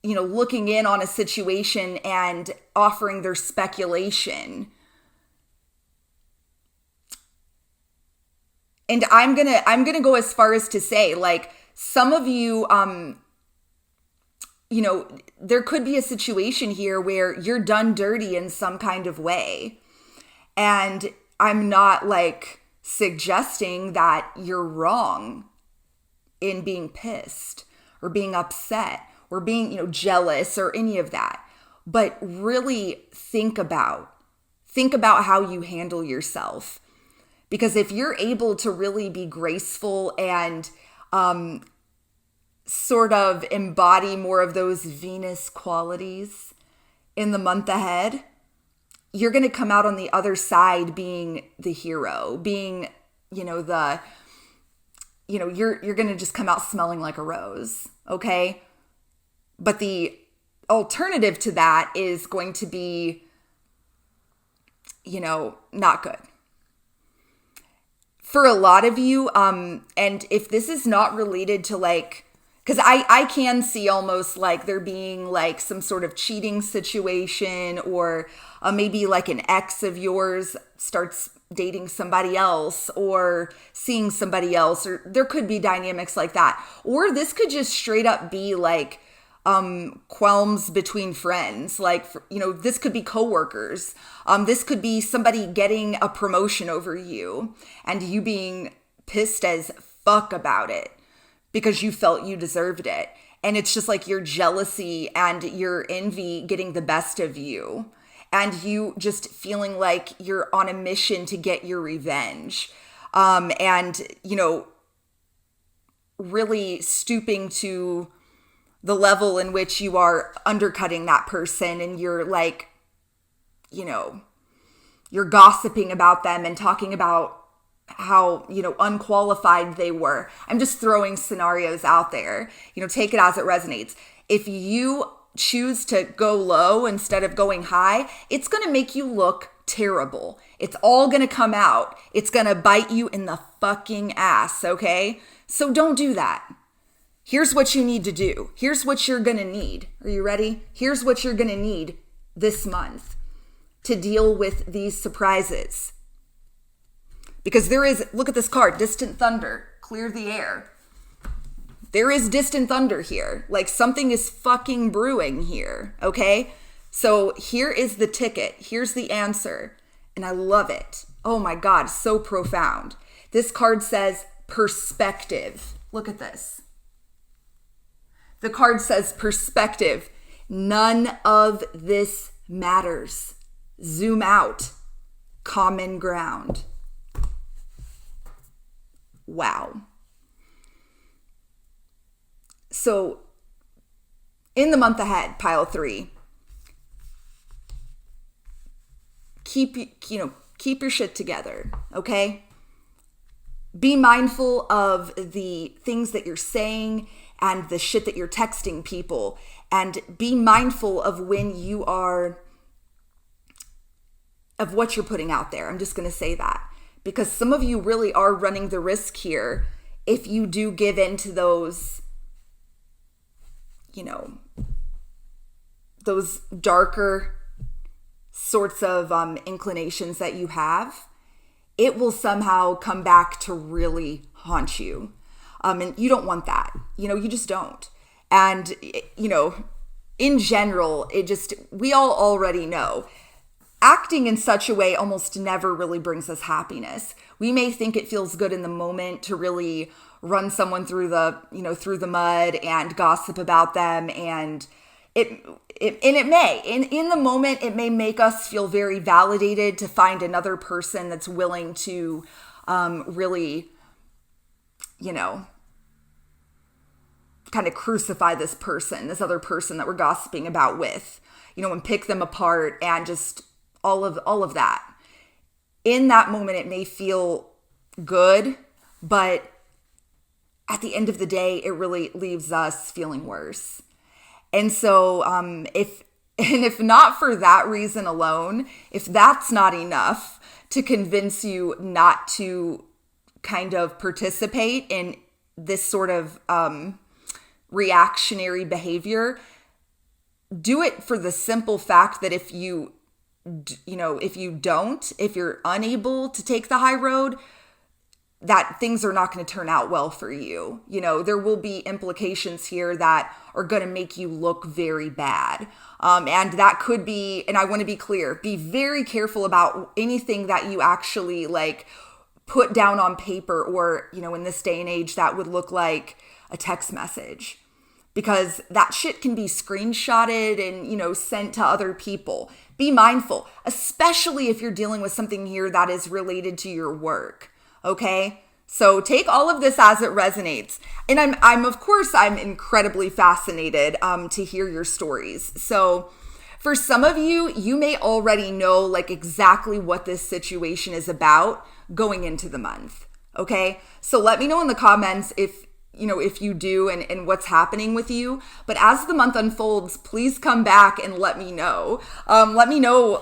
S1: looking in on a situation and offering their speculation. And I'm gonna go as far as to say, like, some of you, there could be a situation here where you're done dirty in some kind of way. And I'm not like suggesting that you're wrong in being pissed or being upset or being, jealous or any of that. But really think about how you handle yourself. Because if you're able to really be graceful and sort of embody more of those Venus qualities in the month ahead, you're going to come out on the other side being the hero, being, you're going to just come out smelling like a rose, okay? But the alternative to that is going to be, not good. For a lot of you, and if this is not related to like Because I can see almost like there being like some sort of cheating situation, or maybe like an ex of yours starts dating somebody else or seeing somebody else, or there could be dynamics like that. Or this could just straight up be like qualms between friends. Like, this could be coworkers. This could be somebody getting a promotion over you and you being pissed as fuck about it because you felt you deserved it. And it's just like your jealousy and your envy getting the best of you. And you just feeling like you're on a mission to get your revenge. And really stooping to the level in which you are undercutting that person. And you're like, you're gossiping about them and talking about how, unqualified they were. I'm just throwing scenarios out there. Take it as it resonates. If you choose to go low instead of going high, it's going to make you look terrible. It's all going to come out. It's going to bite you in the fucking ass, okay? So don't do that. Here's what you need to do. Here's what you're going to need. Are you ready? Here's what you're going to need this month to deal with these surprises. Because look at this card, distant thunder, clear the air. There is distant thunder here. Like something is fucking brewing here, okay? So here is the ticket. Here's the answer. And I love it. Oh my God, so profound. This card says perspective. Look at this. The card says perspective. None of this matters. Zoom out. Common ground. Wow. So in the month ahead, pile 3, keep your shit together, okay? Be mindful of the things that you're saying and the shit that you're texting people, and be mindful of of what you're putting out there. I'm just going to say that, because some of you really are running the risk here if you do give in to those those darker sorts of inclinations that you have. It will somehow come back to really haunt you. And you don't want that. You just don't. And, in general, we all already know acting in such a way almost never really brings us happiness. We may think it feels good in the moment to really run someone through the mud and gossip about them, and it may in the moment it may make us feel very validated to find another person that's willing to really kind of crucify this other person that we're gossiping about with, and pick them apart and just all of that. In that moment it may feel good, but at the end of the day, it really leaves us feeling worse. And so if not for that reason alone, if that's not enough to convince you not to kind of participate in this sort of reactionary behavior, do it for the simple fact that if you're unable to take the high road, that things are not going to turn out well for you. There will be implications here that are going to make you look very bad. And that could be, and I want to be clear, be very careful about anything that you actually put down on paper, or, in this day and age, that would look like a text message, because that shit can be screenshotted and, sent to other people. Be mindful, especially if you're dealing with something here that is related to your work. Okay, so take all of this as it resonates. And I'm incredibly fascinated to hear your stories. So for some of you, you may already know exactly what this situation is about going into the month. Okay, so let me know in the comments if you do and what's happening with you. But as the month unfolds, please come back and let me know. Let me know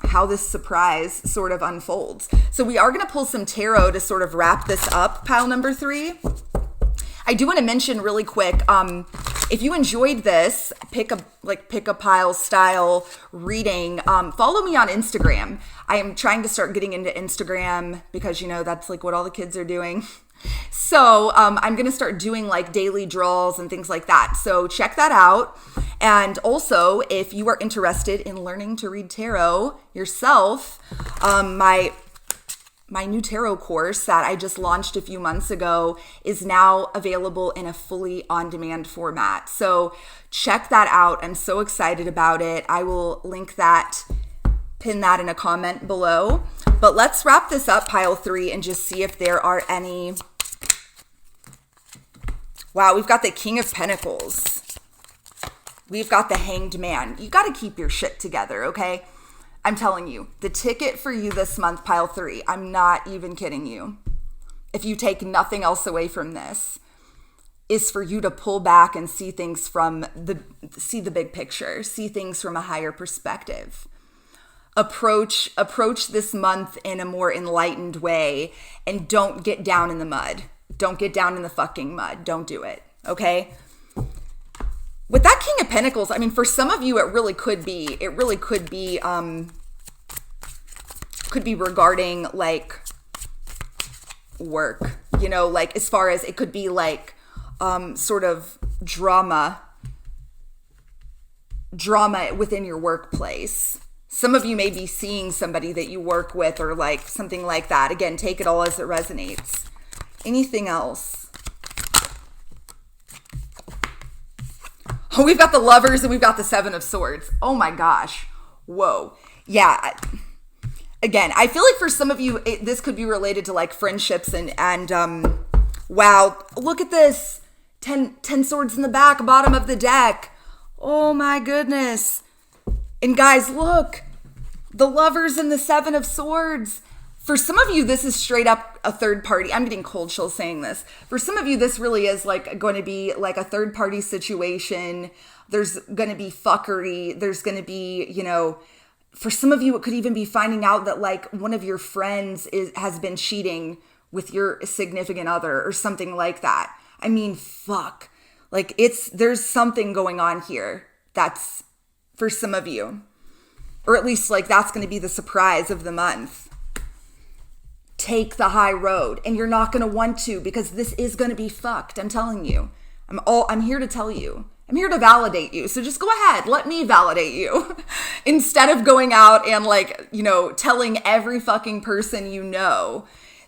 S1: how this surprise sort of unfolds. So we are going to pull some tarot to sort of wrap this up, pile number 3. I do want to mention really quick, if you enjoyed this pick a pile style reading, follow me on Instagram. I am trying to start getting into Instagram because, that's like what all the kids are doing. So I'm going to start doing like daily draws and things like that. So check that out. And also, if you are interested in learning to read tarot yourself, my new tarot course that I just launched a few months ago is now available in a fully on-demand format. So check that out. I'm so excited about it. I will link that, pin that in a comment below. But let's wrap this up, pile 3, and just see if there are any. Wow, we've got the King of Pentacles. We've got the Hanged Man. You got to keep your shit together, okay? I'm telling you, the ticket for you this month, pile 3, I'm not even kidding you. If you take nothing else away from this, is for you to pull back and see things see the big picture, see things from a higher perspective. Approach this month in a more enlightened way, and don't get down in the mud. Don't get down in the fucking mud. Don't do it, okay? With that King of Pentacles, I mean, for some of you, it really could be regarding like work, like as far as it could be like sort of drama within your workplace. Some of you may be seeing somebody that you work with or like something like that. Again, take it all as it resonates. Anything else? Oh, we've got the Lovers and we've got the Seven of Swords. Oh my gosh. Whoa. Yeah. Again, I feel like for some of you, this could be related to like friendships and wow, look at this. 10 swords in the back, bottom of the deck. Oh my goodness. And guys, look, the Lovers and the Seven of Swords. For some of you, this is straight up a third party. I'm getting cold chills saying this. For some of you, this really is like going to be like a third party situation. There's going to be fuckery. There's going to be, for some of you, it could even be finding out that like one of your friends has been cheating with your significant other or something like that. I mean, fuck. Like there's something going on here that's for some of you, or at least like that's going to be the surprise of the month. Take the high road, and you're not going to want to because this is going to be fucked. I'm telling you. I'm here to tell you. I'm here to validate you. So just go ahead. Let me validate you. Instead of going out and like, telling every fucking person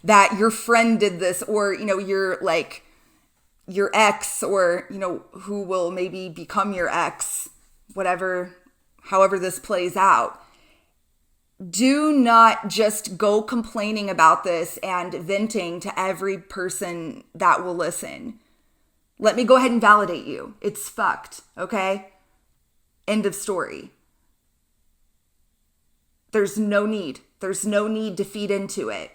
S1: that your friend did this, or, your ex, or, who will maybe become your ex, however this plays out. Do not just go complaining about this and venting to every person that will listen. Let me go ahead and validate you. It's fucked, okay? End of story. There's no need. There's no need to feed into it.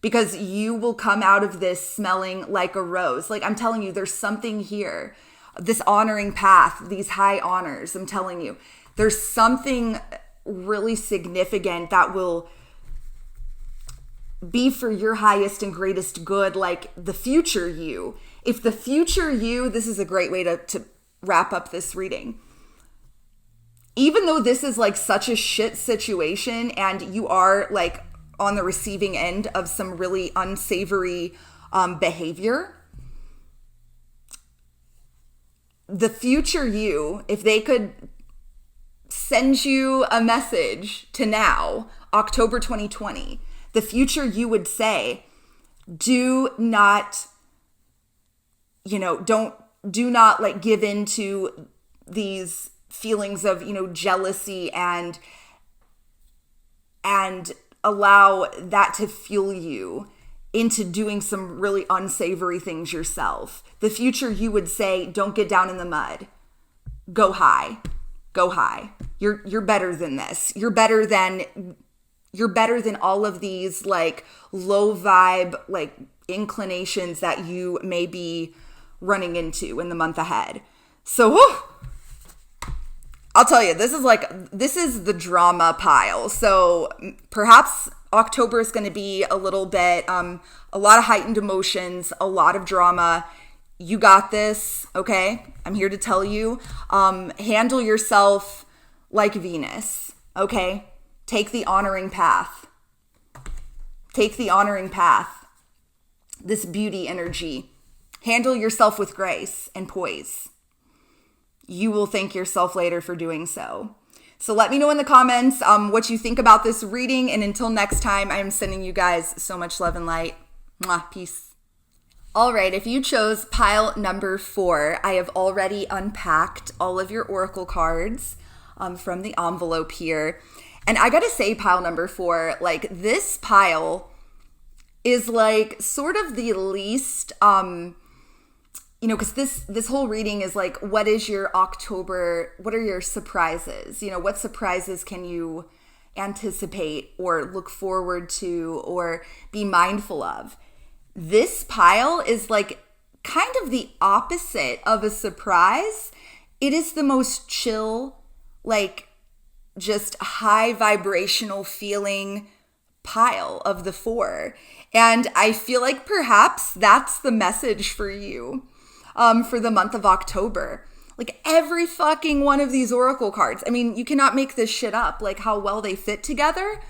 S1: Because you will come out of this smelling like a rose. Like I'm telling you, there's something here. This honoring path, these high honors, I'm telling you. There's something really significant that will be for your highest and greatest good, like the future you. If the future you, this is a great way to wrap up this reading. Even though this is like such a shit situation and you are like on the receiving end of some really unsavory behavior, the future you, if they could send you a message to now, October 2020, the future you would say, do not like give in to these feelings of, jealousy and allow that to fuel you into doing some really unsavory things yourself. The future you would say, don't get down in the mud. Go high. Go high. You're better than this. You're better than all of these like low vibe like inclinations that you may be running into in the month ahead. So I'll tell you, this is the drama pile. So perhaps October is going to be a little bit, a lot of heightened emotions, a lot of drama. You got this, okay? I'm here to tell you. Handle yourself like Venus, okay? Take the honoring path. Take the honoring path. This beauty energy. Handle yourself with grace and poise. You will thank yourself later for doing so. So let me know in the comments what you think about this reading. And until next time, I am sending you guys so much love and light. Mwah, peace. All right, if you chose pile number 4, I have already unpacked all of your oracle cards from the envelope here. And I gotta say, pile number 4, like this pile is like sort of the least, because this whole reading is like, what is your October, what are your surprises? What surprises can you anticipate or look forward to or be mindful of? This pile is like kind of the opposite of a surprise. It is the most chill, like just high vibrational feeling pile of the 4. And I feel like perhaps that's the message for you. For the month of October. Like every fucking one of these oracle cards. I mean, you cannot make this shit up, like how well they fit together.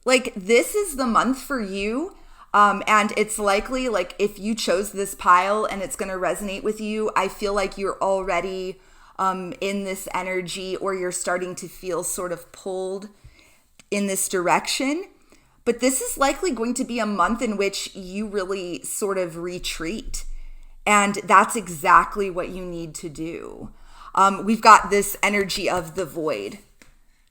S1: Like this is the month for you. And it's likely like if you chose this pile and it's going to resonate with you, I feel like you're already in this energy or you're starting to feel sort of pulled in this direction. But this is likely going to be a month in which you really sort of retreat. And that's exactly what you need to do. We've got this energy of the void.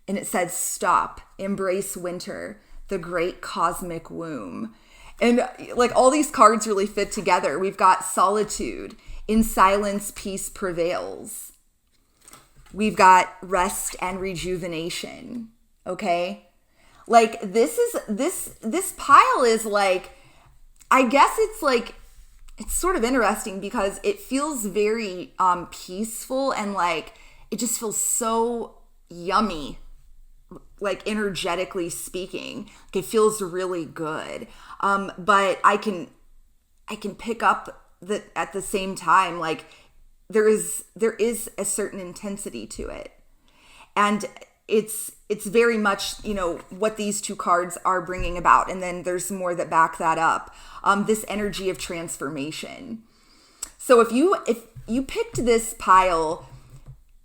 S1: And it says, stop, embrace winter, the great cosmic womb. And like all these cards really fit together. We've got solitude. In silence, peace prevails. We've got rest and rejuvenation. Okay? Like this pile is like, I guess it's like, it's sort of interesting because it feels very peaceful and like it just feels so yummy, like energetically speaking. Like it feels really good. But I can pick up that at the same time, like there is a certain intensity to it. And it's very much, what these 2 cards are bringing about. And then there's more that back that up. This energy of transformation. So if you picked this pile,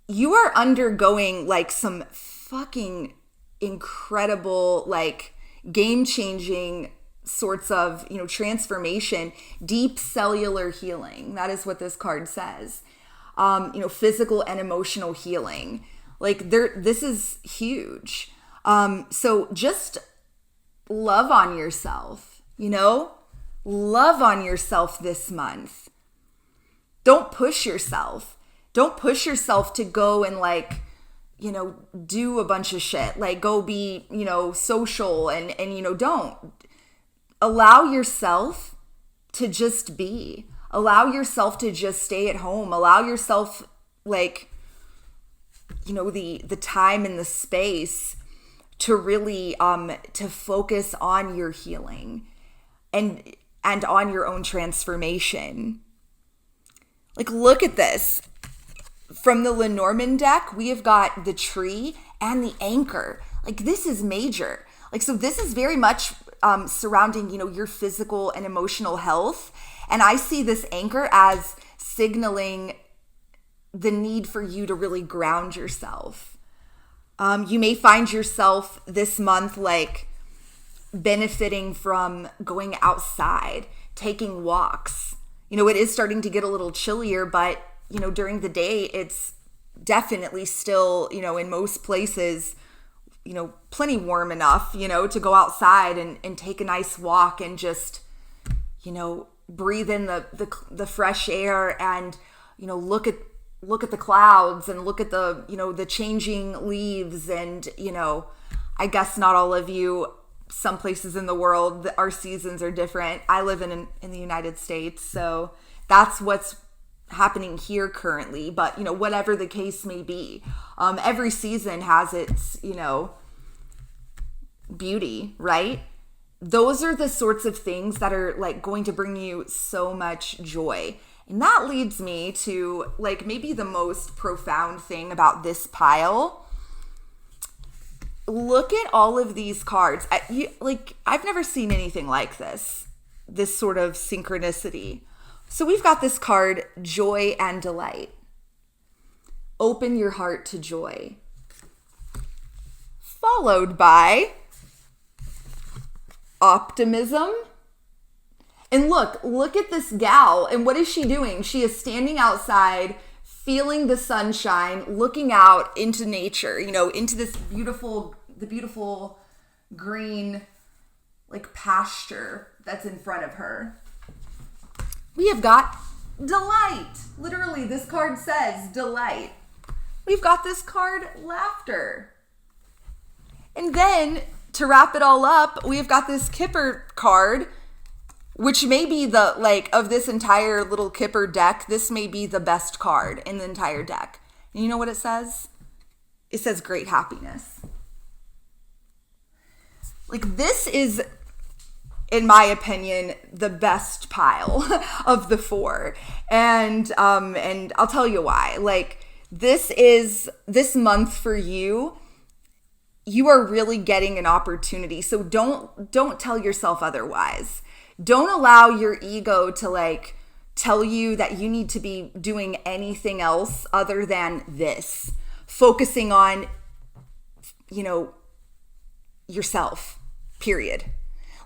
S1: you are undergoing like some fucking incredible, like game-changing sorts of, transformation, deep cellular healing. That is what this card says. Physical and emotional healing. Like this is huge. So just love on yourself, love on yourself this month. Don't push yourself. Don't push yourself to go and like, do a bunch of shit, like go be, social and, don't allow yourself to just be, allow yourself to just stay at home, allow yourself like, the time and the space to really to focus on your healing and on your own transformation. Like look at this. From the Lenormand deck, we have got the tree and the anchor. Like this is major. Like so this is very much surrounding, your physical and emotional health. And I see this anchor as signaling the need for you to really ground yourself. You may find yourself this month like benefiting from going outside, taking walks. It is starting to get a little chillier, but during the day it's definitely still, in most places, plenty warm enough, to go outside and take a nice walk and just, breathe in the fresh air and, look at the clouds and look at the, the changing leaves. And, I guess not all of you, some places in the world, our seasons are different. I live in the United States, so that's what's happening here currently. But, whatever the case may be, every season has its, beauty, right? Those are the sorts of things that are like going to bring you so much joy And that leads me to like maybe the most profound thing about this pile. Look at all of these cards. I've never seen anything like this sort of synchronicity. So we've got this card, joy and delight. Open your heart to joy. Followed by optimism. And look at this gal. And what is she doing? She is standing outside, feeling the sunshine, looking out into nature, into the beautiful green, like pasture that's in front of her. We have got delight. Literally, this card says delight. We've got this card, laughter. And then to wrap it all up, we've got this Kipper card, which may be of this entire little Kipper deck, this may be the best card in the entire deck. And you know what it says? It says great happiness. Like, this is, in my opinion, the best pile of the four. And I'll tell you why. Like, this month for you, you are really getting an opportunity. So don't tell yourself otherwise. Don't allow your ego to tell you that you need to be doing anything else other than this. Focusing on, yourself, period.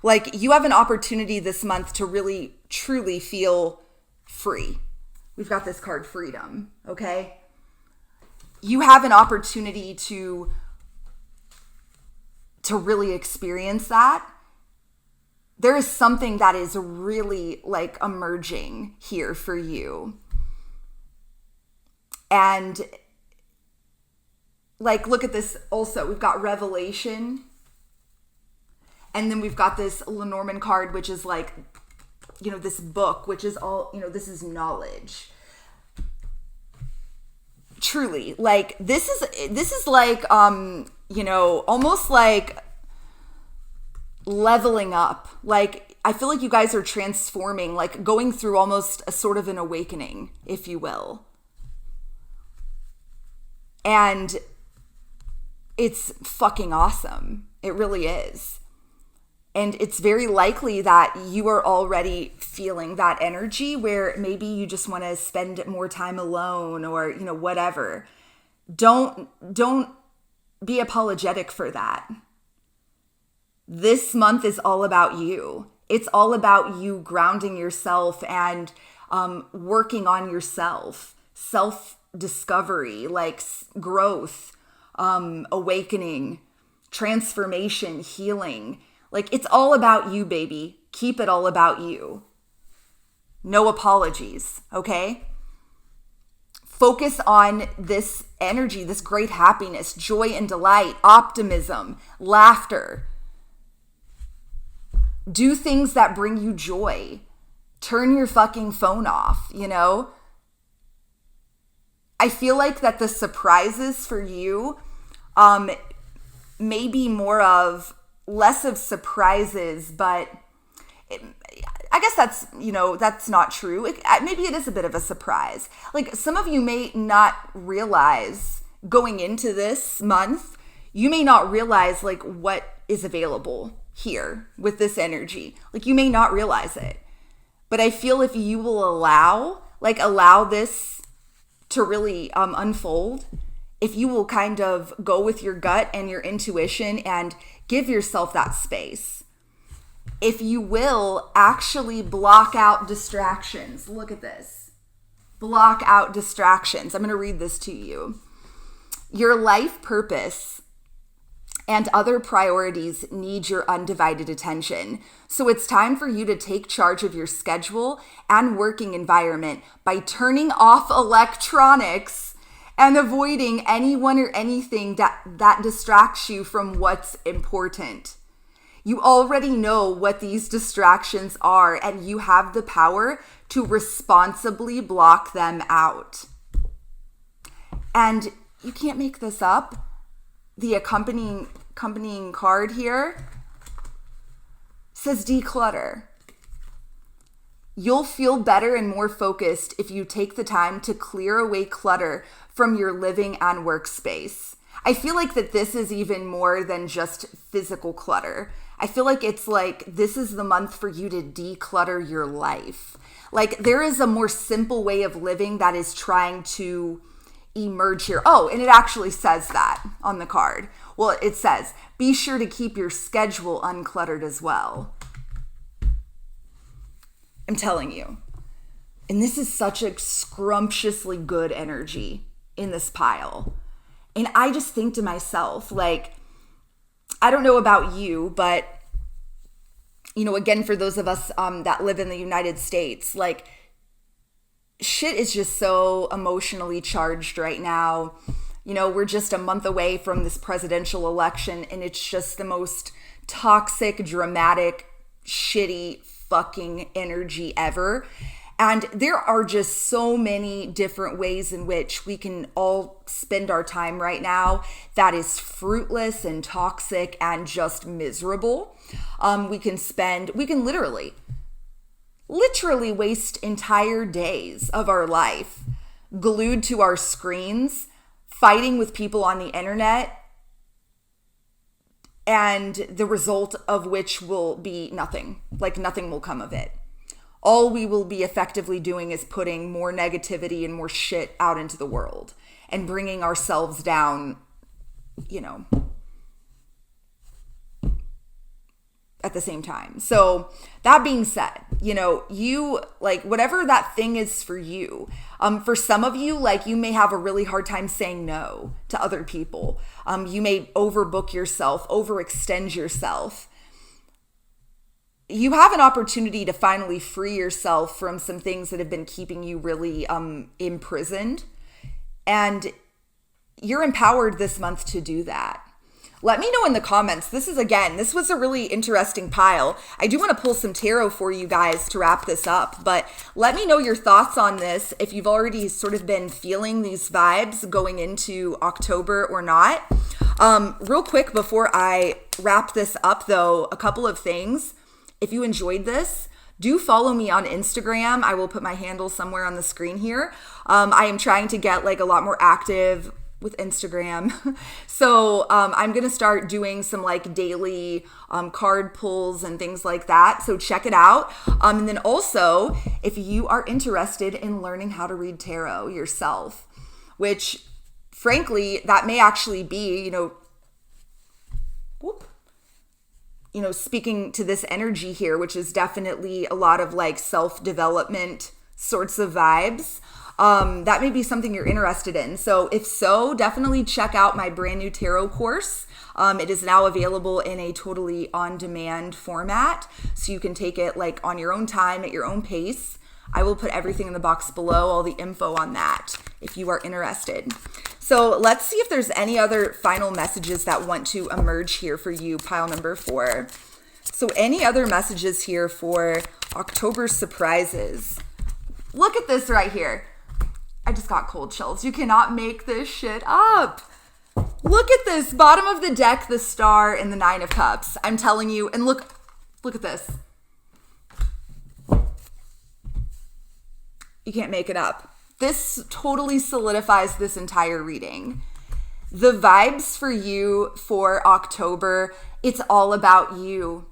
S1: Like, you have an opportunity this month to really, truly feel free. We've got this card, freedom, okay? You have an opportunity to really experience that. There is something that is really emerging here for you. And look at this also. We've got revelation. And then we've got this Lenormand card, which is this book, which is all, this is knowledge. Truly, this is almost like leveling up. I feel like you guys are transforming, going through almost a sort of an awakening, if you will. And it's fucking awesome. It really is. And it's very likely that you are already feeling that energy where maybe you just want to spend more time alone or, whatever. Don't be apologetic for that. This month is all about you. It's all about you grounding yourself and working on yourself, self-discovery, growth, awakening, transformation, healing. It's all about you, baby. Keep it all about you. No apologies, okay? Focus on this energy, this great happiness, joy and delight, optimism, laughter. Do things that bring you joy. Turn your fucking phone off, I feel like that the surprises for you may be less of surprises, but I guess that's not true. Maybe it is a bit of a surprise. Some of you may not realize going into this month, you may not realize what is available here with this energy. You may not realize it. But I feel if you will allow this to really unfold, if you will kind of go with your gut and your intuition and give yourself that space, if you will actually block out distractions. Look at this. Block out distractions. I'm going to read this to you. Your life purpose and other priorities need your undivided attention. So it's time for you to take charge of your schedule and working environment by turning off electronics and avoiding anyone or anything that distracts you from what's important. You already know what these distractions are, and you have the power to responsibly block them out. And you can't make this up. The accompanying card here says declutter. You'll feel better and more focused if you take the time to clear away clutter from your living and workspace. I feel like that this is even more than just physical clutter. I feel like it's like this is the month for you to declutter your life. Like there is a more simple way of living that is trying to emerge here. Oh, and it actually says that on the card. Well, it says, be sure to keep your schedule uncluttered as well. I'm telling you. And this is such a scrumptiously good energy in this pile. And I just think to myself, like, I don't know about you, but, you know, again, for those of us that live in the United States, like, shit is just so emotionally charged right now. You know, we're just a month away from this presidential election, and it's just the most toxic, dramatic, shitty fucking energy ever. And there are just so many different ways in which we can all spend our time right now that is fruitless and toxic and just miserable. We can literally waste entire days of our life glued to our screens, fighting with people on the internet, and the result of which will be nothing. Like nothing will come of it. All we will be effectively doing is putting more negativity and more shit out into the world and bringing ourselves down, you know, at the same time. So that being said, you know, you like whatever that thing is for you. For some of you, like you may have a really hard time saying no to other people. You may overbook yourself, overextend yourself. You have an opportunity to finally free yourself from some things that have been keeping you really imprisoned. And you're empowered this month to do that. Let me know in the comments. This was a really interesting pile. I do want to pull some tarot for you guys to wrap this up, but let me know your thoughts on this, if you've already sort of been feeling these vibes going into October or not. Real quick before I wrap this up though, a couple of things. If you enjoyed this, do follow me on Instagram. I will put my handle somewhere on the screen here. I am trying to get like a lot more active with Instagram. So I'm going to start doing some like daily card pulls and things like that. So check it out. And then also, if you are interested in learning how to read tarot yourself, which frankly, that may actually be, speaking to this energy here, which is definitely a lot of like self-development sorts of vibes. That may be something you're interested in. So if so, definitely check out my brand new tarot course. It is now available in a totally on-demand format. So you can take it like on your own time at your own pace. I will put everything in the box below, all the info on that if you are interested. So let's see if there's any other final messages that want to emerge here for you, pile number 4. So any other messages here for October surprises? Look at this right here. I just got cold chills. You cannot make this shit up. Look at this. Bottom of the deck, the star and the 9 of cups. I'm telling you. And look at this. You can't make it up. This totally solidifies this entire reading. The vibes for you for October, it's all about you.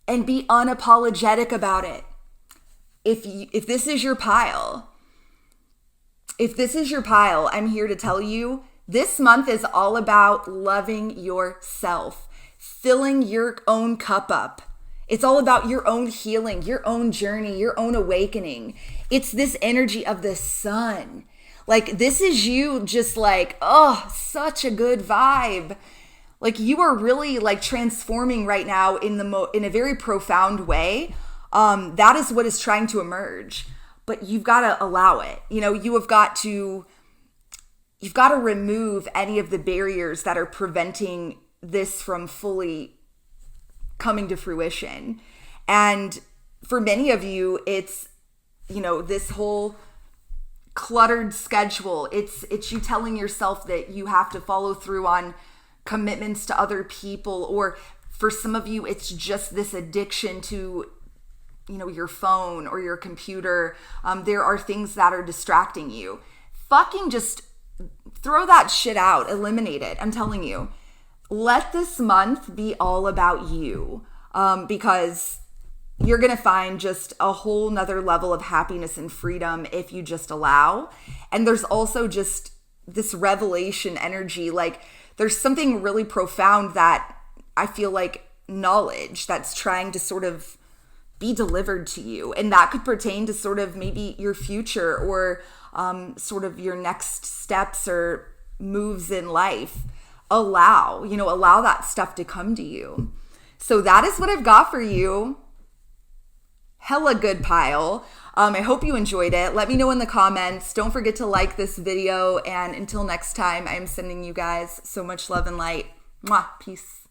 S1: And be unapologetic about it. If this is your pile, I'm here to tell you, this month is all about loving yourself, filling your own cup up. It's all about your own healing, your own journey, your own awakening. It's this energy of the sun. Like this is you just like, oh, such a good vibe. Like you are really like transforming right now in a very profound way. That is what is trying to emerge, but you've got to allow it. You've got to remove any of the barriers that are preventing this from fully coming to fruition. And for many of you, it's, this whole cluttered schedule. It's you telling yourself that you have to follow through on commitments to other people, or for some of you, it's just this addiction to your phone or your computer. There are things that are distracting you. Fucking just throw that shit out, eliminate it. I'm telling you, let this month be all about you, because you're going to find just a whole nother level of happiness and freedom if you just allow. And there's also just this revelation energy. Like, there's something really profound that I feel like knowledge that's trying to sort of be delivered to you. And that could pertain to sort of maybe your future or sort of your next steps or moves in life. Allow that stuff to come to you. So that is what I've got for you. Hella good pile. I hope you enjoyed it. Let me know in the comments. Don't forget to like this video. And until next time, I'm sending you guys so much love and light. Mwah. Peace.